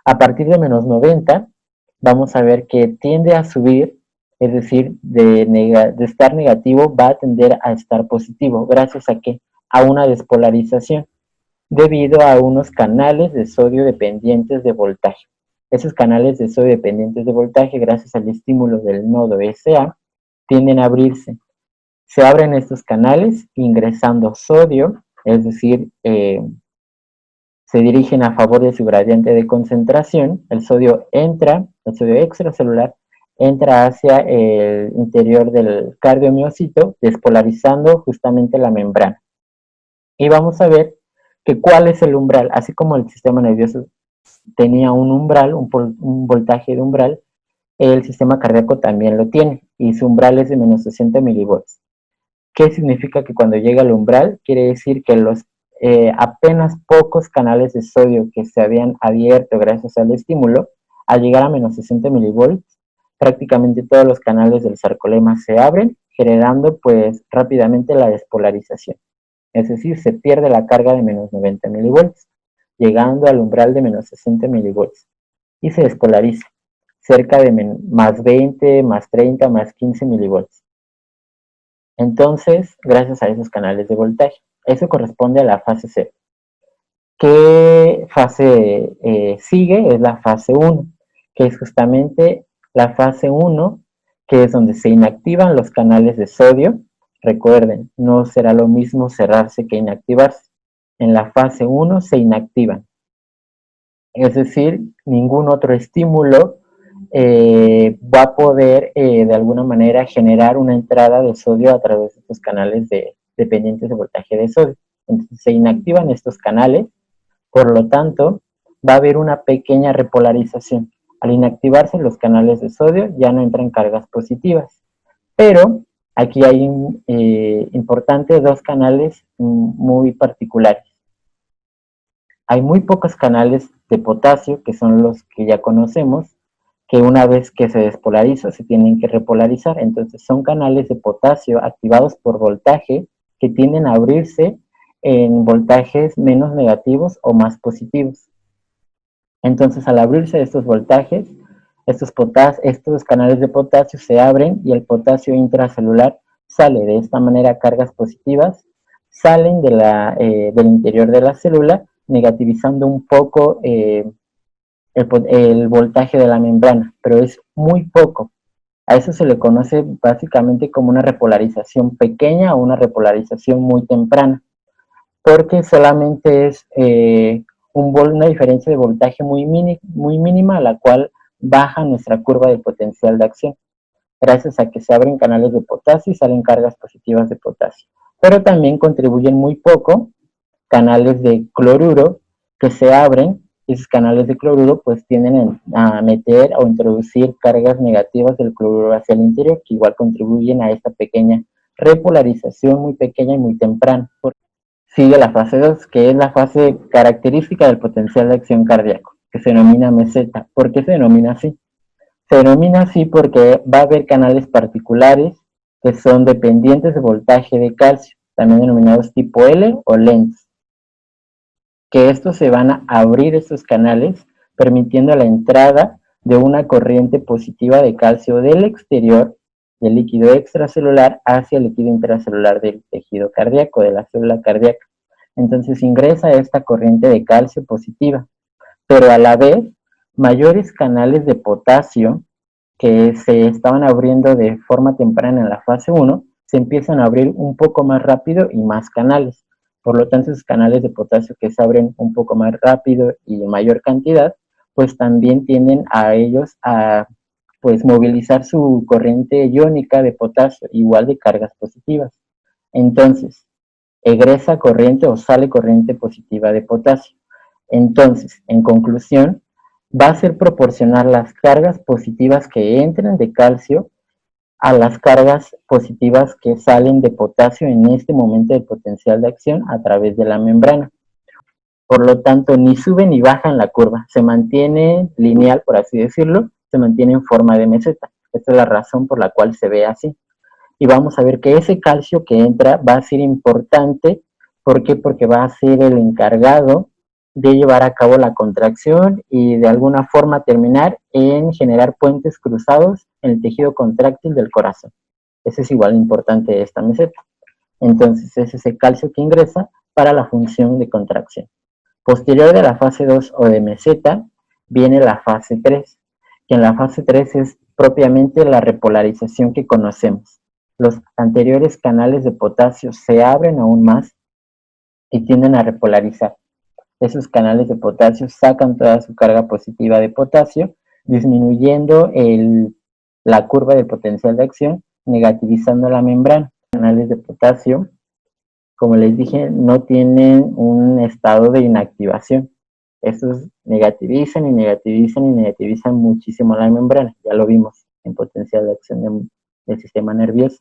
a partir de menos 90, vamos a ver que tiende a subir, es decir, de estar negativo va a tender a estar positivo. ¿Gracias a qué? A una despolarización, debido a unos canales de sodio dependientes de voltaje. Esos canales de sodio dependientes de voltaje, gracias al estímulo del nodo SA, tienden a abrirse. Se abren estos canales ingresando sodio, es decir, se dirigen a favor de su gradiente de concentración. El sodio extracelular entra hacia el interior del cardiomiocito, despolarizando justamente la membrana. Y vamos a ver que cuál es el umbral, así como el sistema nervioso tenía un umbral, un voltaje de umbral, el sistema cardíaco también lo tiene, y su umbral es de menos 60 milivolts. ¿Qué significa que cuando llega al umbral? Quiere decir que los apenas pocos canales de sodio que se habían abierto gracias al estímulo, al llegar a menos 60 milivolts, prácticamente todos los canales del sarcolema se abren, generando pues rápidamente la despolarización. Es decir, se pierde la carga de menos 90 milivolts, llegando al umbral de menos 60 milivolts, y se despolariza, cerca de más 20, más 30, más 15 milivolts. Entonces, gracias a esos canales de voltaje, eso corresponde a la fase 0. ¿Qué fase sigue? Es la fase 1, que es justamente la fase 1, que es donde se inactivan los canales de sodio. Recuerden, no será lo mismo cerrarse que inactivarse. En la fase 1 se inactivan. Es decir, ningún otro estímulo va a poder de alguna manera generar una entrada de sodio a través de estos canales dependientes de voltaje de sodio. Entonces se inactivan estos canales, por lo tanto va a haber una pequeña repolarización. Al inactivarse los canales de sodio ya no entran cargas positivas, pero aquí hay importantes dos canales muy particulares. Hay muy pocos canales de potasio, que son los que ya conocemos, que una vez que se despolariza se tienen que repolarizar. Entonces son canales de potasio activados por voltaje que tienden a abrirse en voltajes menos negativos o más positivos. Entonces al abrirse estos voltajes, estos canales de potasio se abren y el potasio intracelular sale. De esta manera cargas positivas salen del interior de la célula, negativizando un poco el voltaje de la membrana, pero es muy poco. A eso se le conoce básicamente como una repolarización pequeña o una repolarización muy temprana, porque solamente es una diferencia de voltaje muy mínima, a la cual baja nuestra curva de potencial de acción, gracias a que se abren canales de potasio y salen cargas positivas de potasio. Pero también contribuyen muy poco canales de cloruro que se abren, y esos canales de cloruro pues tienden a meter o introducir cargas negativas del cloruro hacia el interior, que igual contribuyen a esta pequeña repolarización muy pequeña y muy temprana. Sigue la fase 2, que es la fase característica del potencial de acción cardíaco, que se denomina meseta. ¿Por qué se denomina así? Se denomina así porque va a haber canales particulares que son dependientes de voltaje de calcio, también denominados tipo L o LENS, que estos se van a abrir estos canales, permitiendo la entrada de una corriente positiva de calcio del exterior del líquido extracelular hacia el líquido intracelular del tejido cardíaco, de la célula cardíaca. Entonces ingresa esta corriente de calcio positiva, pero a la vez mayores canales de potasio que se estaban abriendo de forma temprana en la fase 1, se empiezan a abrir un poco más rápido y más canales. Por lo tanto, esos canales de potasio que se abren un poco más rápido y en mayor cantidad, pues también tienden a ellos a pues movilizar su corriente iónica de potasio, igual de cargas positivas. Entonces, egresa corriente o sale corriente positiva de potasio. Entonces, en conclusión, va a ser proporcionar las cargas positivas que entren de calcio a las cargas positivas que salen de potasio en este momento de potencial de acción a través de la membrana. Por lo tanto, ni sube ni baja en la curva, se mantiene lineal, por así decirlo, se mantiene en forma de meseta. Esta es la razón por la cual se ve así. Y vamos a ver que ese calcio que entra va a ser importante. ¿Por qué? Porque va a ser el encargado de llevar a cabo la contracción y de alguna forma terminar en generar puentes cruzados en el tejido contráctil del corazón. Ese es igual importante esta meseta. Entonces es ese calcio que ingresa para la función de contracción. Posterior de la fase 2 o de meseta viene la fase 3, que en la fase 3 es propiamente la repolarización que conocemos. Los anteriores canales de potasio se abren aún más y tienden a repolarizar. Esos canales de potasio sacan toda su carga positiva de potasio, disminuyendo la curva de potencial de acción, negativizando la membrana. Los canales de potasio, como les dije, no tienen un estado de inactivación. Estos negativizan y negativizan y negativizan muchísimo la membrana. Ya lo vimos en potencial de acción del sistema nervioso.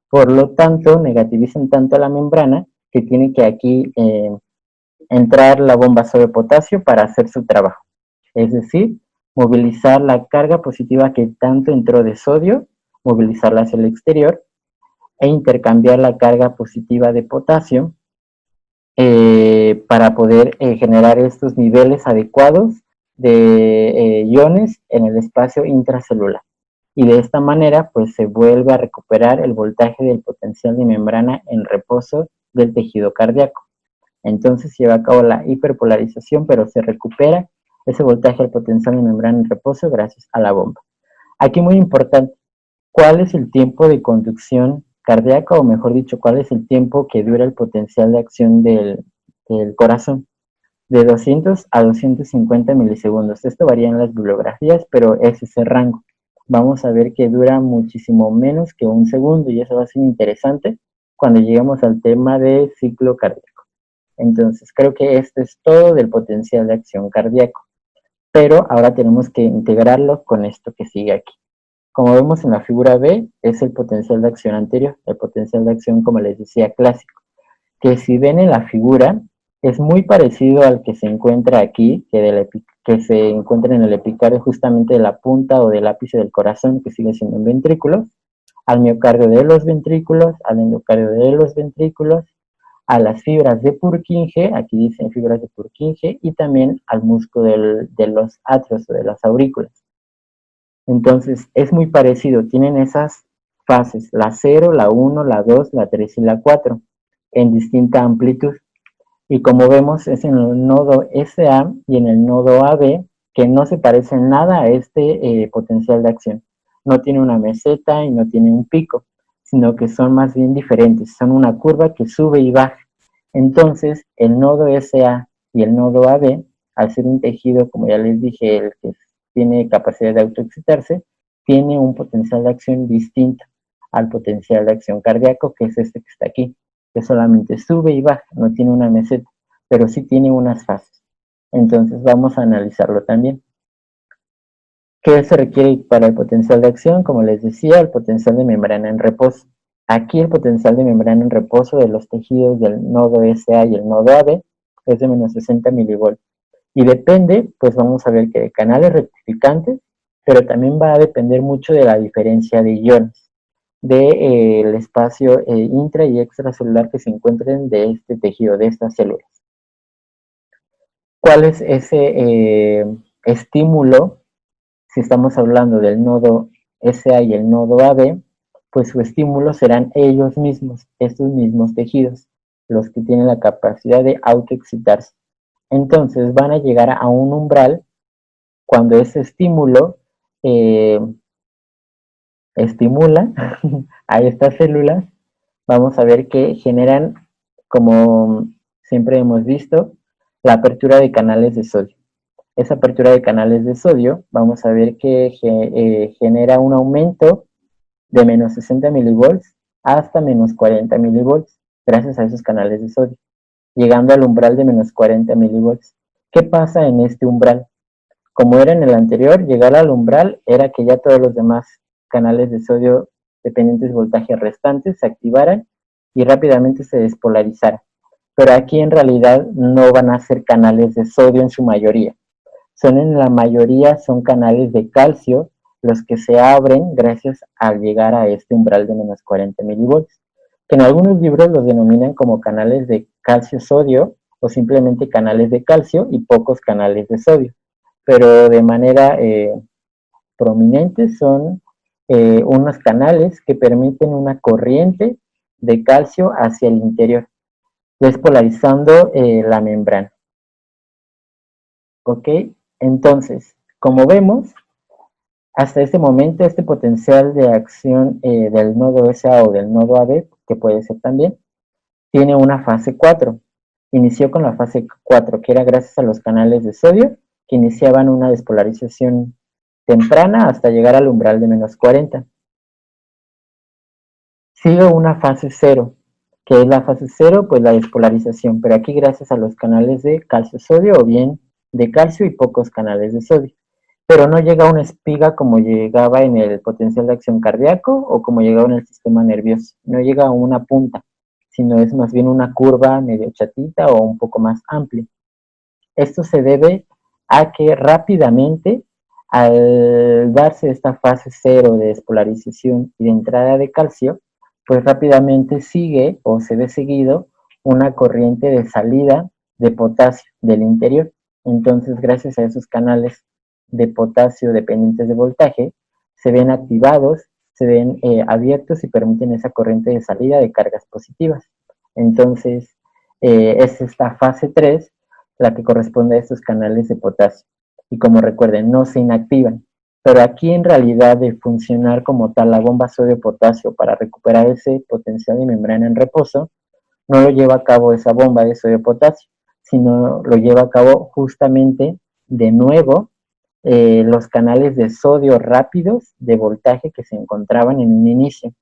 Por lo tanto, negativizan tanto la membrana que tiene que aquí entrar la bomba sodio potasio para hacer su trabajo. Es decir, movilizar la carga positiva que tanto entró de sodio, movilizarla hacia el exterior e intercambiar la carga positiva de potasio para poder generar estos niveles adecuados de iones en el espacio intracelular. Y de esta manera, pues se vuelve a recuperar el voltaje del potencial de membrana en reposo del tejido cardíaco. Entonces se lleva a cabo la hiperpolarización, pero se recupera ese voltaje del potencial de membrana en reposo gracias a la bomba. Aquí muy importante, ¿cuál es el tiempo de conducción cardíaca, o mejor dicho, cuál es el tiempo que dura el potencial de acción del corazón? De 200 a 250 milisegundos. Esto varía en las bibliografías, pero es ese rango. Vamos a ver que dura muchísimo menos que un segundo, y eso va a ser interesante cuando lleguemos al tema de ciclo cardíaco. Entonces, creo que esto es todo del potencial de acción cardíaco, pero ahora tenemos que integrarlo con esto que sigue aquí. Como vemos en la figura B, es el potencial de acción anterior, el potencial de acción, como les decía, clásico, que si ven en la figura, es muy parecido al que se encuentra aquí, que se encuentra en el epicardio justamente de la punta o del ápice del corazón, que sigue siendo un ventrículo, al miocardio de los ventrículos, al endocardio de los ventrículos, a las fibras de Purkinje, aquí dicen fibras de Purkinje, y también al músculo de los atrios o de las aurículas. Entonces, es muy parecido, tienen esas fases, la 0, la 1, la 2, la 3 y la 4, en distinta amplitud. Y como vemos, es en el nodo SA y en el nodo AB, que no se parecen nada a este potencial de acción. no tiene una meseta y no tiene un pico, sino que son más bien diferentes, son una curva que sube y baja. Entonces, el nodo SA y el nodo AB, al ser un tejido, como ya les dije, el que tiene capacidad de autoexcitarse, tiene un potencial de acción distinto al potencial de acción cardíaco, que es este que está aquí, que solamente sube y baja, no tiene una meseta, pero sí tiene unas fases. Entonces vamos a analizarlo también. ¿Qué se requiere para el potencial de acción? Como les decía, el potencial de membrana en reposo. Aquí el potencial de membrana en reposo de los tejidos del nodo SA y el nodo AB es de menos 60 milivolts. Y depende, pues vamos a ver que de canales rectificantes, pero también va a depender mucho de la diferencia de iones, del espacio intra y extracelular que se encuentren de este tejido, de estas células. ¿Cuál es ese estímulo? Si estamos hablando del nodo SA y el nodo AB, pues su estímulo serán ellos mismos, estos mismos tejidos, los que tienen la capacidad de autoexcitarse. Entonces van a llegar a un umbral cuando ese estímulo estimula a estas células. Vamos a ver que generan, como siempre hemos visto, la apertura de canales de sodio. Esa apertura de canales de sodio, vamos a ver que genera un aumento de menos 60 milivolts hasta menos 40 milivolts, gracias a esos canales de sodio, llegando al umbral de menos 40 milivolts. ¿Qué pasa en este umbral? Como era en el anterior, llegar al umbral era que ya todos los demás canales de sodio dependientes de voltaje restantes se activaran y rápidamente se despolarizaran. Pero aquí en realidad no van a ser canales de sodio en su mayoría. En la mayoría son canales de calcio los que se abren gracias al llegar a este umbral de menos 40 milivolts, que en algunos libros los denominan como canales de calcio-sodio o simplemente canales de calcio y pocos canales de sodio, pero de manera prominente son unos canales que permiten una corriente de calcio hacia el interior, despolarizando la membrana. ¿Ok? Entonces, como vemos, hasta este momento este potencial de acción del nodo SA o del nodo AB, que puede ser también, tiene una fase 4. Inició con la fase 4, que era gracias a los canales de sodio, que iniciaban una despolarización temprana hasta llegar al umbral de menos 40. Sigue una fase 0, que es la fase 0, pues la despolarización, pero aquí gracias a los canales de calcio-sodio o bien de calcio y pocos canales de sodio. Pero no llega a una espiga como llegaba en el potencial de acción cardíaco o como llegaba en el sistema nervioso. No llega a una punta, sino es más bien una curva medio chatita o un poco más amplia. Esto se debe a que rápidamente, al darse esta fase 0 de despolarización y de entrada de calcio, pues rápidamente sigue o se ve seguido una corriente de salida de potasio del interior. Entonces, gracias a esos canales de potasio dependientes de voltaje, se ven activados, se ven abiertos y permiten esa corriente de salida de cargas positivas. Entonces, es esta fase 3 la que corresponde a estos canales de potasio. Y como recuerden, no se inactivan. Pero aquí en realidad de funcionar como tal la bomba sodio-potasio para recuperar ese potencial de membrana en reposo, no lo lleva a cabo esa bomba de sodio-potasio, sino lo lleva a cabo justamente de nuevo los canales de sodio rápidos de voltaje que se encontraban en un inicio.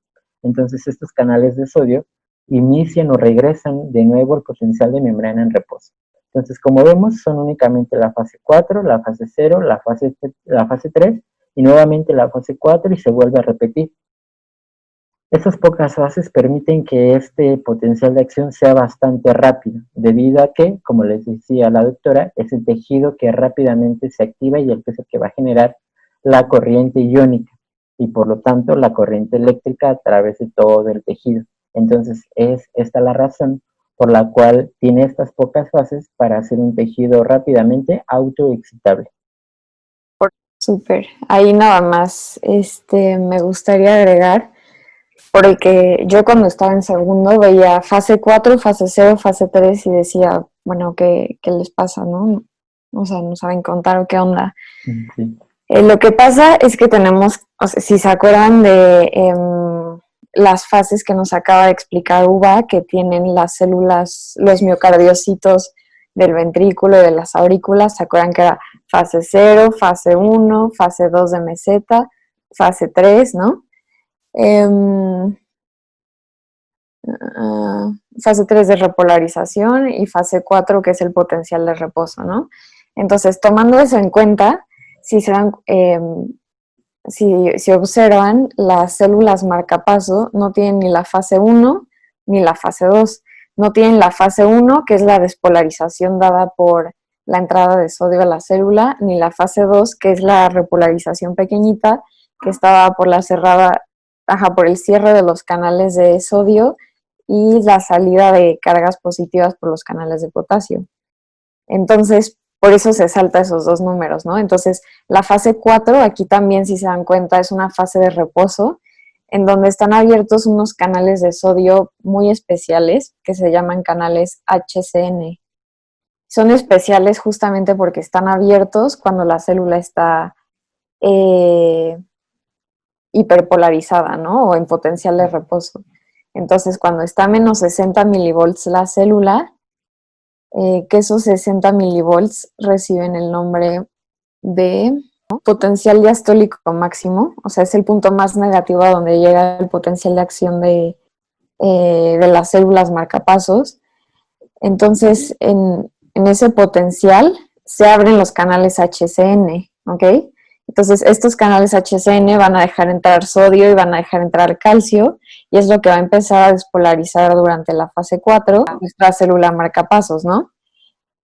Entonces estos canales de sodio inician o regresan de nuevo el potencial de membrana en reposo. Entonces, como vemos, son únicamente la fase 4, la fase 0, la fase 3 y nuevamente la fase 4 y se vuelve a repetir. Estas pocas fases permiten que este potencial de acción sea bastante rápido, debido a que, como les decía la doctora, es el tejido que rápidamente se activa y el que es el que va a generar la corriente iónica y por lo tanto la corriente eléctrica a través de todo el tejido. Entonces es esta la razón por la cual tiene estas pocas fases para hacer un tejido rápidamente autoexcitable. Súper. Ahí nada más me gustaría agregar, porque yo cuando estaba en segundo veía fase 4, fase 0, fase 3 y decía, bueno, ¿qué les pasa, no? O sea, no saben contar o qué onda. Sí. Lo que pasa es que tenemos, o sea, si se acuerdan de las fases que nos acaba de explicar Uva, que tienen las células, los miocardiocitos del ventrículo y de las aurículas, ¿se acuerdan que era fase 0, fase 1, fase 2 de meseta, fase 3, ¿no? Fase 3 de repolarización y fase 4 que es el potencial de reposo, ¿no? Entonces, tomando eso en cuenta, si se dan, si observan, las células marcapaso no tienen ni la fase 1 ni la fase 2. No tienen la fase 1, que es la despolarización dada por la entrada de sodio a la célula, ni la fase 2, que es la repolarización pequeñita, que está dada por la cerrada, por el cierre de los canales de sodio y la salida de cargas positivas por los canales de potasio. Entonces, por eso se salta esos dos números, ¿no? Entonces, la fase 4, aquí también, si se dan cuenta, es una fase de reposo, en donde están abiertos unos canales de sodio muy especiales, que se llaman canales HCN. Son especiales justamente porque están abiertos cuando la célula está hiperpolarizada, ¿no? O en potencial de reposo. Entonces, cuando está a menos 60 milivolts la célula, que esos 60 milivolts reciben el nombre de potencial diastólico máximo, o sea, es el punto más negativo a donde llega el potencial de acción de las células marcapasos. Entonces, en ese potencial se abren los canales HCN, ¿ok? Entonces, estos canales HCN van a dejar entrar sodio y van a dejar entrar calcio, y es lo que va a empezar a despolarizar durante la fase 4 nuestra célula marcapasos, ¿no?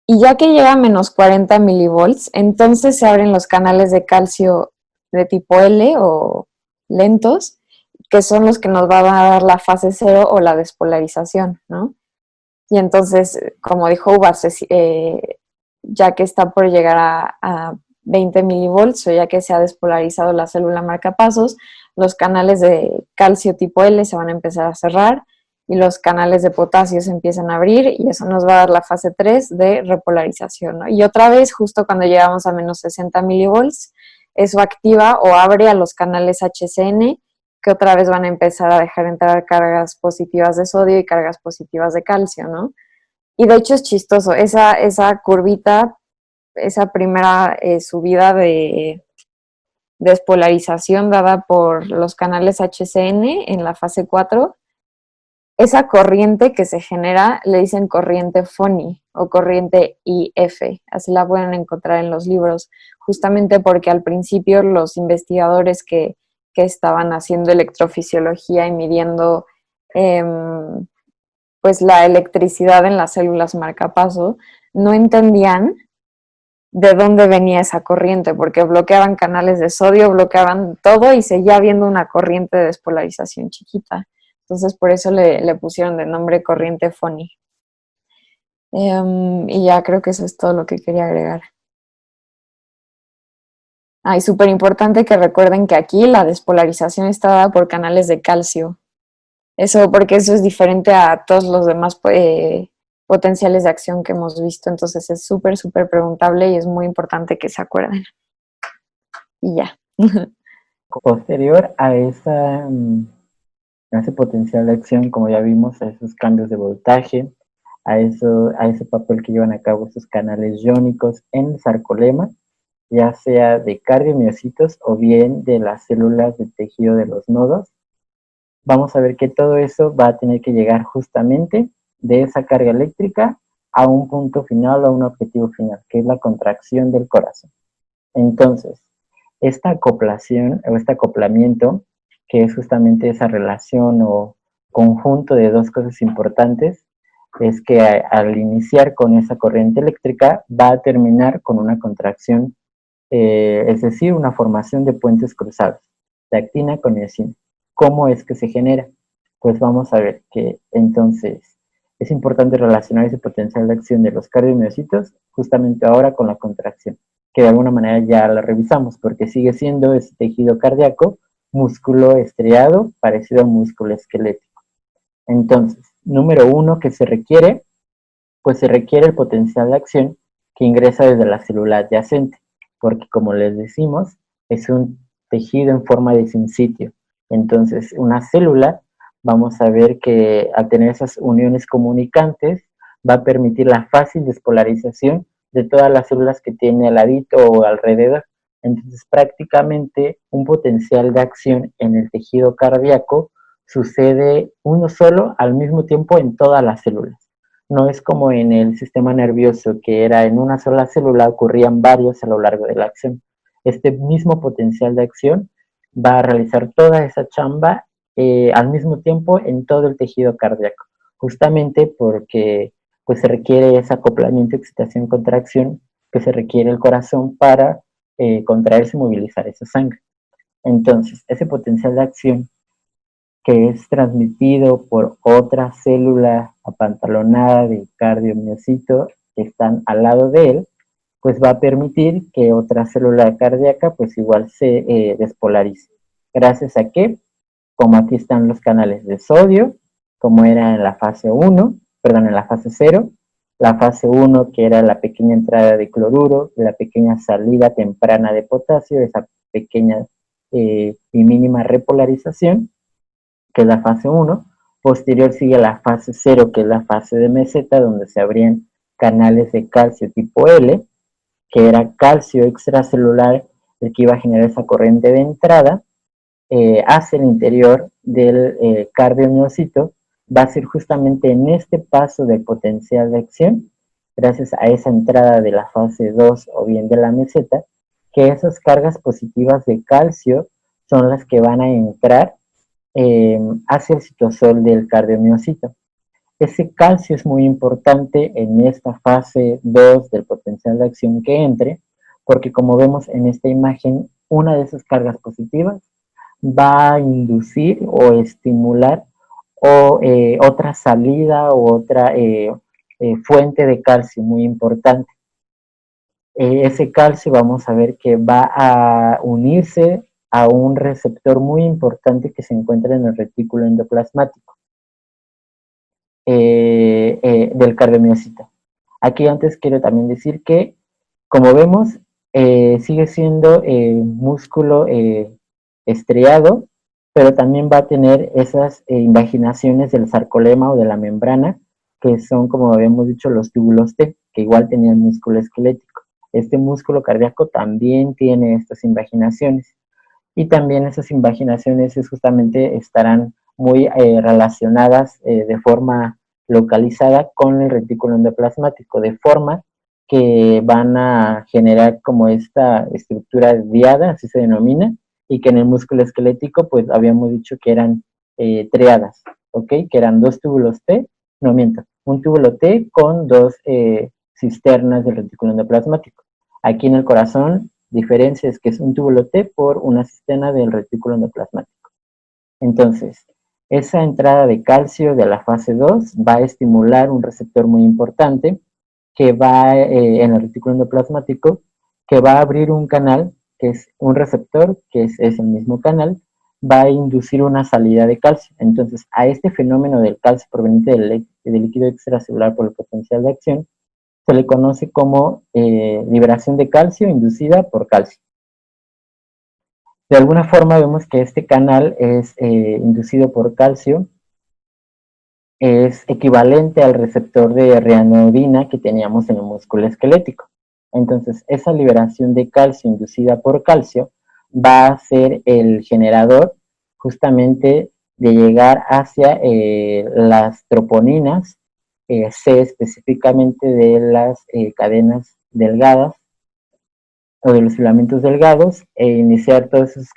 Y ya que llega a menos 40 milivolts, entonces se abren los canales de calcio de tipo L o lentos, que son los que nos van a dar la fase 0 o la despolarización, ¿no? Y entonces, como dijo Ubar, ya que está por llegar a 20 milivolts o ya que se ha despolarizado la célula marcapasos, los canales de calcio tipo L se van a empezar a cerrar y los canales de potasio se empiezan a abrir y eso nos va a dar la fase 3 de repolarización, ¿no? Y otra vez, justo cuando llegamos a menos 60 milivolts, eso activa o abre a los canales HCN, que otra vez van a empezar a dejar entrar cargas positivas de sodio y cargas positivas de calcio, ¿no? Y de hecho es chistoso, esa curvita, esa primera subida de despolarización dada por los canales HCN en la fase 4, esa corriente que se genera le dicen corriente Fonny o corriente IF, así la pueden encontrar en los libros, justamente porque al principio los investigadores que estaban haciendo electrofisiología y midiendo pues la electricidad en las células marcapaso no entendían de dónde venía esa corriente, porque bloqueaban canales de sodio, bloqueaban todo y seguía habiendo una corriente de despolarización chiquita. Entonces por eso le pusieron de nombre corriente Fonny. Y ya creo que eso es todo lo que quería agregar. Y súper importante que recuerden que aquí la despolarización está dada por canales de calcio. Eso, porque eso es diferente a todos los demás potenciales de acción que hemos visto. Entonces es súper, súper preguntable y es muy importante que se acuerden. Y ya. Posterior a ese potencial de acción, como ya vimos, a esos cambios de voltaje, a ese papel que llevan a cabo estos canales iónicos en el sarcolema, ya sea de cardiomiocitos o bien de las células del tejido de los nodos. Vamos a ver que todo eso va a tener que llegar justamente de esa carga eléctrica a un punto final o a un objetivo final, que es la contracción del corazón. Entonces, esta acoplación o este acoplamiento, que es justamente esa relación o conjunto de dos cosas importantes, es que al iniciar con esa corriente eléctrica va a terminar con una contracción, es decir, una formación de puentes cruzados, de actina con miocina. ¿Cómo es que se genera? Pues vamos a ver que entonces es importante relacionar ese potencial de acción de los cardiomiocitos justamente ahora con la contracción, que de alguna manera ya la revisamos, porque sigue siendo ese tejido cardíaco, músculo estriado, parecido al músculo esquelético. Entonces, número uno que se requiere, pues se requiere el potencial de acción que ingresa desde la célula adyacente. porque como les decimos, es un tejido en forma de sinsitio. Entonces, una célula, vamos a ver que al tener esas uniones comunicantes, va a permitir la fácil despolarización de todas las células que tiene al ladito o alrededor. Entonces, prácticamente un potencial de acción en el tejido cardíaco sucede uno solo al mismo tiempo en todas las células. No es como en el sistema nervioso, que era en una sola célula, ocurrían varios a lo largo de la acción. Este mismo potencial de acción va a realizar toda esa chamba al mismo tiempo en todo el tejido cardíaco, justamente porque pues, se requiere ese acoplamiento, excitación, contracción que se requiere el corazón para contraerse y movilizar esa sangre. Entonces, ese potencial de acción que es transmitido por otra célula apantalonada de cardiomiocito que están al lado de él, pues va a permitir que otra célula cardíaca pues igual se despolarice. Gracias a que, como aquí están los canales de sodio, como era en la fase 1, perdón, en la fase 0, la fase 1 que era la pequeña entrada de cloruro, la pequeña salida temprana de potasio, esa pequeña y mínima repolarización, que es la fase 1. Posterior sigue la fase 0, que es la fase de meseta, donde se abrían canales de calcio tipo L, que era calcio extracelular el que iba a generar esa corriente de entrada hacia el interior del cardiomiocito. Va a ser justamente en este paso del potencial de acción, gracias a esa entrada de la fase 2 o bien de la meseta, que esas cargas positivas de calcio son las que van a entrar hacia el citosol del cardiomiocito. Ese calcio es muy importante en esta fase 2 del potencial de acción que entre, porque como vemos en esta imagen, una de esas cargas positivas va a inducir o estimular otra salida o otra fuente de calcio muy importante. Ese calcio vamos a ver que va a unirse a un receptor muy importante que se encuentra en el retículo endoplasmático del cardiomiocito. Aquí antes quiero también decir que, como vemos, sigue siendo músculo estriado, pero también va a tener esas invaginaciones del sarcolema o de la membrana, que son, como habíamos dicho, los túbulos T, que igual tenían músculo esquelético. Este músculo cardíaco también tiene estas invaginaciones. Y también esas invaginaciones justamente estarán muy relacionadas de forma localizada con el retículo endoplasmático, de forma que van a generar como esta estructura diada, así se denomina, y que en el músculo esquelético, pues habíamos dicho que eran triadas, ¿ok? Que eran dos túbulos T, no miento, un túbulo T con dos cisternas del retículo endoplasmático. Aquí en el corazón, diferencia es que es un túbulo T por una cisterna del retículo endoplasmático. Entonces, esa entrada de calcio de la fase 2 va a estimular un receptor muy importante que va en el retículo endoplasmático, que va a abrir un canal, que es un receptor, que es el mismo canal, va a inducir una salida de calcio. Entonces, a este fenómeno del calcio proveniente del líquido extracelular por el potencial de acción, se le conoce como liberación de calcio inducida por calcio. De alguna forma vemos que este canal es inducido por calcio, es equivalente al receptor de rianodina que teníamos en el músculo esquelético. Entonces, esa liberación de calcio inducida por calcio va a ser el generador justamente de llegar hacia las troponinas, C específicamente de las cadenas delgadas o de los filamentos delgados e iniciar todos esos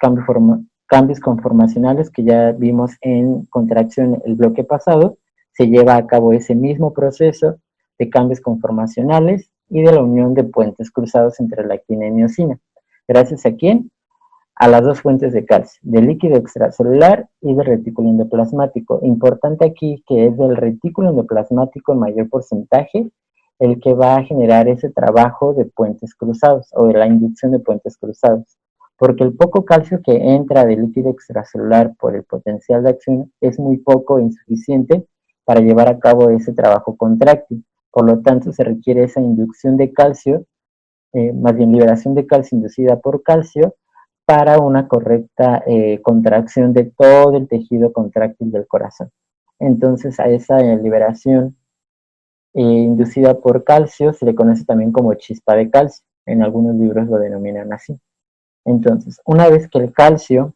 cambios conformacionales que ya vimos en contracción el bloque pasado. Se lleva a cabo ese mismo proceso de cambios conformacionales y de la unión de puentes cruzados entre la quina y miocina. ¿Gracias a quién? A las dos fuentes de calcio, del líquido extracelular y del retículo endoplasmático. Importante aquí que es del retículo endoplasmático en mayor porcentaje el que va a generar ese trabajo de puentes cruzados o de la inducción de puentes cruzados, porque el poco calcio que entra del líquido extracelular por el potencial de acción es muy poco e insuficiente para llevar a cabo ese trabajo contráctil. Por lo tanto, se requiere esa inducción de calcio más bien liberación de calcio inducida por calcio para una correcta contracción de todo el tejido contráctil del corazón. Entonces a esa liberación inducida por calcio se le conoce también como chispa de calcio. En algunos libros lo denominan así. Entonces, una vez que el calcio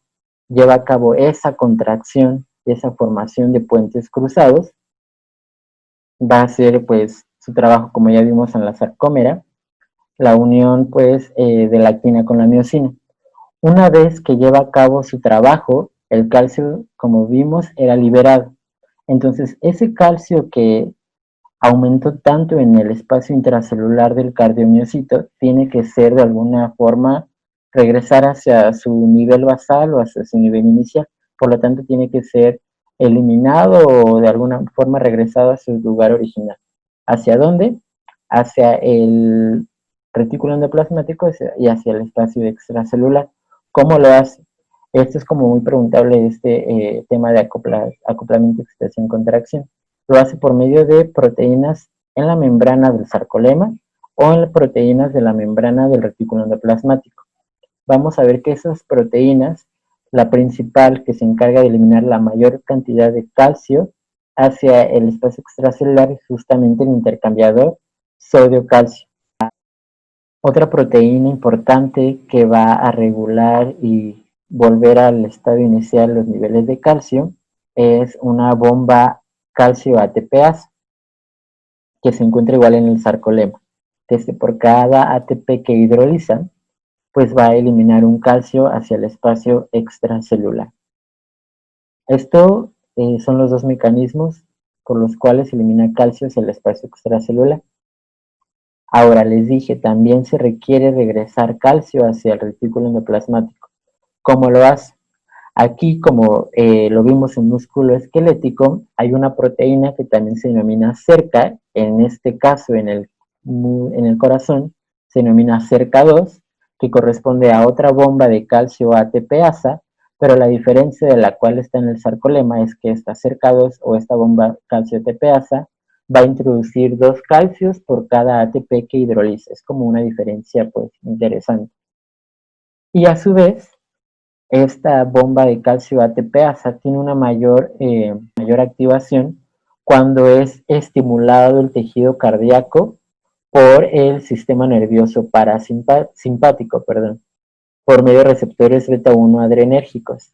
lleva a cabo esa contracción, esa formación de puentes cruzados, va a hacer pues su trabajo, como ya vimos en la sarcómera, la unión pues de la actina con la miosina. Una vez que lleva a cabo su trabajo, el calcio, como vimos, era liberado. Entonces, ese calcio que aumentó tanto en el espacio intracelular del cardiomiocito tiene que ser de alguna forma regresar hacia su nivel basal o hacia su nivel inicial. Por lo tanto, tiene que ser eliminado o de alguna forma regresado a su lugar original. ¿Hacia dónde? Hacia el retículo endoplasmático y hacia el espacio extracelular. ¿Cómo lo hace? Esto es como muy preguntable, este tema de acoplamiento, excitación, contracción. Lo hace por medio de proteínas en la membrana del sarcolema o en las proteínas de la membrana del retículo endoplasmático. Vamos a ver que esas proteínas, la principal que se encarga de eliminar la mayor cantidad de calcio hacia el espacio extracelular es justamente el intercambiador sodio-calcio. Otra proteína importante que va a regular y volver al estado inicial los niveles de calcio es una bomba calcio ATPase, que se encuentra igual en el sarcolema. Por cada ATP que hidroliza, pues va a eliminar un calcio hacia el espacio extracelular. Esto son los dos mecanismos por los cuales se elimina calcio hacia el espacio extracelular. Ahora les dije, también se requiere regresar calcio hacia el retículo endoplasmático. ¿Cómo lo hace? Aquí, como lo vimos en músculo esquelético, hay una proteína que también se denomina cerca, en este caso en el corazón, se denomina cerca 2, que corresponde a otra bomba de calcio ATPasa, pero la diferencia de la cual está en el sarcolema es que esta cerca 2 o esta bomba calcio ATPasa va a introducir 2 calcios por cada ATP que hidroliza. Es como una diferencia pues interesante. Y a su vez, esta bomba de calcio ATPasa tiene una mayor activación cuando es estimulado el tejido cardíaco por el sistema nervioso parasimpático, por medio de receptores beta-1 adrenérgicos.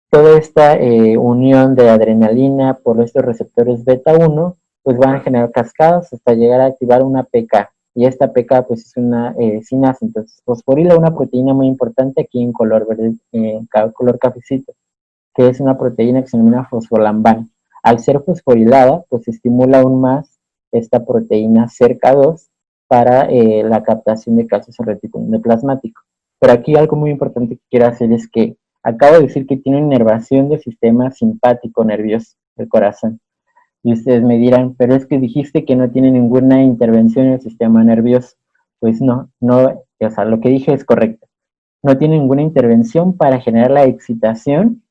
Toda esta unión de adrenalina por estos receptores beta-1 pues van a generar cascadas hasta llegar a activar una PK. Y esta PK pues es una sinasa, entonces fosforila una proteína muy importante aquí en color verde, color cafecito, que es una proteína que se denomina fosfolambano. Al ser fosforilada, pues estimula aún más esta proteína cerca 2 para la captación de calcio en retículo endoplasmático. Pero aquí algo muy importante que quiero hacer es que acabo de decir que tiene inervación del sistema simpático nervioso del corazón. Y ustedes me dirán, pero es que dijiste que no tiene ninguna intervención en el sistema nervioso. Pues no, o sea, lo que dije es correcto. No tiene ninguna intervención para generar la excitación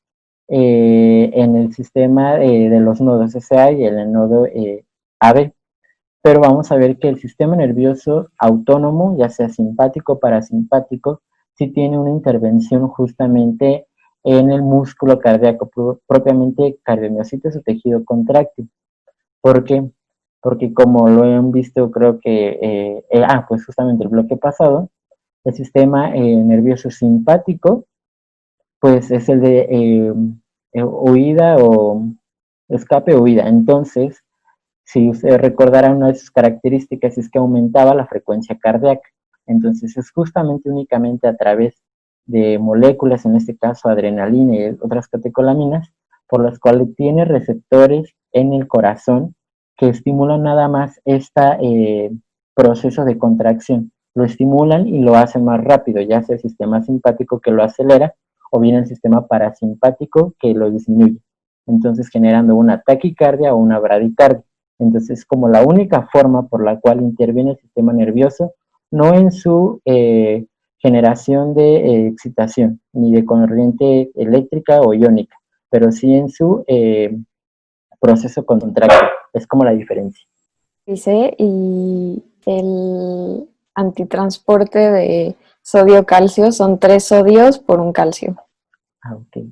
en el sistema de los nodos SA y en el nodo AB. Pero vamos a ver que el sistema nervioso autónomo, ya sea simpático o parasimpático, sí tiene una intervención justamente en el músculo cardíaco, propiamente cardiomiocitos o tejido contráctil. ¿Por qué? Porque como lo han visto, creo que, pues justamente el bloque pasado, el sistema nervioso simpático, pues es el de huida o escape o huida. Entonces, si ustedes recordarán, una de sus características es que aumentaba la frecuencia cardíaca. Entonces, es justamente únicamente a través de moléculas, en este caso adrenalina y otras catecolaminas, por las cuales tiene receptores en el corazón que estimulan nada más este proceso de contracción. Lo estimulan y lo hacen más rápido, ya sea el sistema simpático que lo acelera o bien el sistema parasimpático que lo disminuye. Entonces, generando una taquicardia o una bradicardia. Entonces, es como la única forma por la cual interviene el sistema nervioso, no en su generación de excitación, ni de corriente eléctrica o iónica, pero sí en su proceso contractil. Es como la diferencia. Dice, y antitransporte de sodio-calcio son 3 sodios por un calcio. Ok.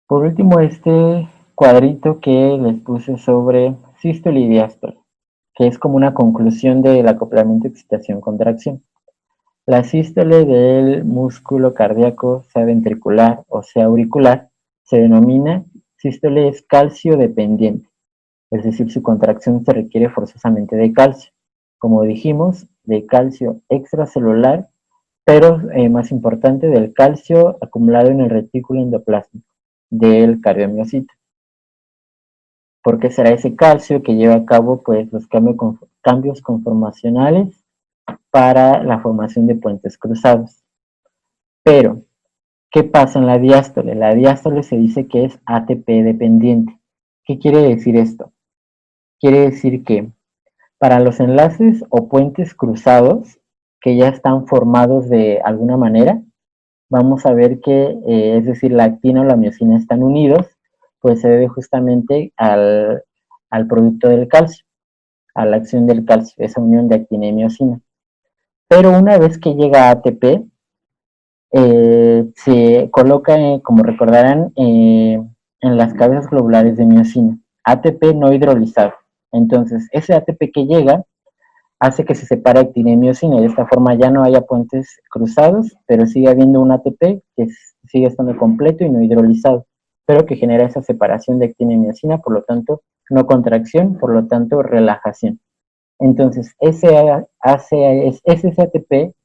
Por último, este cuadrito que les puse sobre sístole y diástole, que es como una conclusión del acoplamiento excitación-contracción. La sístole del músculo cardíaco, sea ventricular o sea auricular, se denomina sístole es calcio dependiente, es decir, su contracción se requiere forzosamente de calcio. Como dijimos, de calcio extracelular, pero más importante, del calcio acumulado en el retículo endoplásmico del cardiomiocito. Porque será ese calcio que lleva a cabo pues, los cambios conformacionales para la formación de puentes cruzados. Pero, ¿qué pasa en la diástole? La diástole se dice que es ATP dependiente. ¿Qué quiere decir esto? Quiere decir que para los enlaces o puentes cruzados que ya están formados de alguna manera, vamos a ver que, es decir, la actina o la miosina están unidos, pues se debe justamente al producto del calcio, a la acción del calcio, esa unión de actina y miosina. Pero una vez que llega a ATP, se coloca, como recordarán, en las cabezas globulares de miosina, ATP no hidrolizado. Entonces, ese ATP que llega hace que se separe actina y miosina y de esta forma ya no haya puentes cruzados, pero sigue habiendo un ATP que sigue estando completo y no hidrolizado, pero que genera esa separación de actina y miosina, por lo tanto, no contracción, por lo tanto, relajación. Entonces, es ese ATP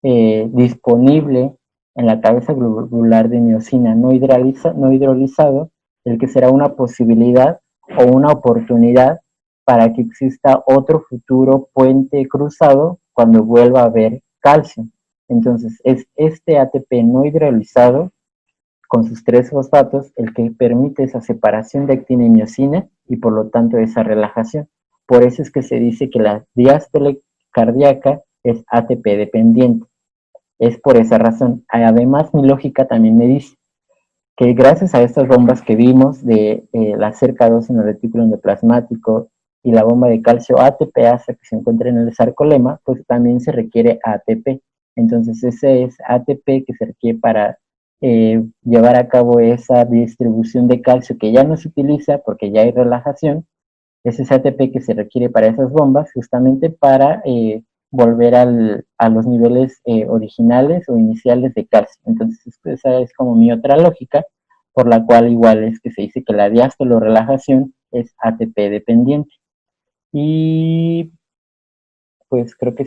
disponible en la cabeza globular de miosina no hidrolizado, el que será una posibilidad o una oportunidad para que exista otro futuro puente cruzado cuando vuelva a haber calcio. Entonces, es este ATP no hidrolizado con sus 3 fosfatos el que permite esa separación de actina y miosina y por lo tanto esa relajación. Por eso es que se dice que la diástole cardíaca es ATP dependiente. Es por esa razón. Además, mi lógica también me dice que gracias a estas bombas que vimos de la cerca 2 en el retículo endoplasmático y la bomba de calcio ATPase que se encuentra en el sarcolema, pues también se requiere ATP. Entonces ese es ATP que se requiere para llevar a cabo esa distribución de calcio que ya no se utiliza porque ya hay relajación. Es ese ATP que se requiere para esas bombas justamente para volver a los niveles originales o iniciales de calcio. Entonces, esa es como mi otra lógica, por la cual igual es que se dice que la diástole o relajación es ATP dependiente. Y pues creo que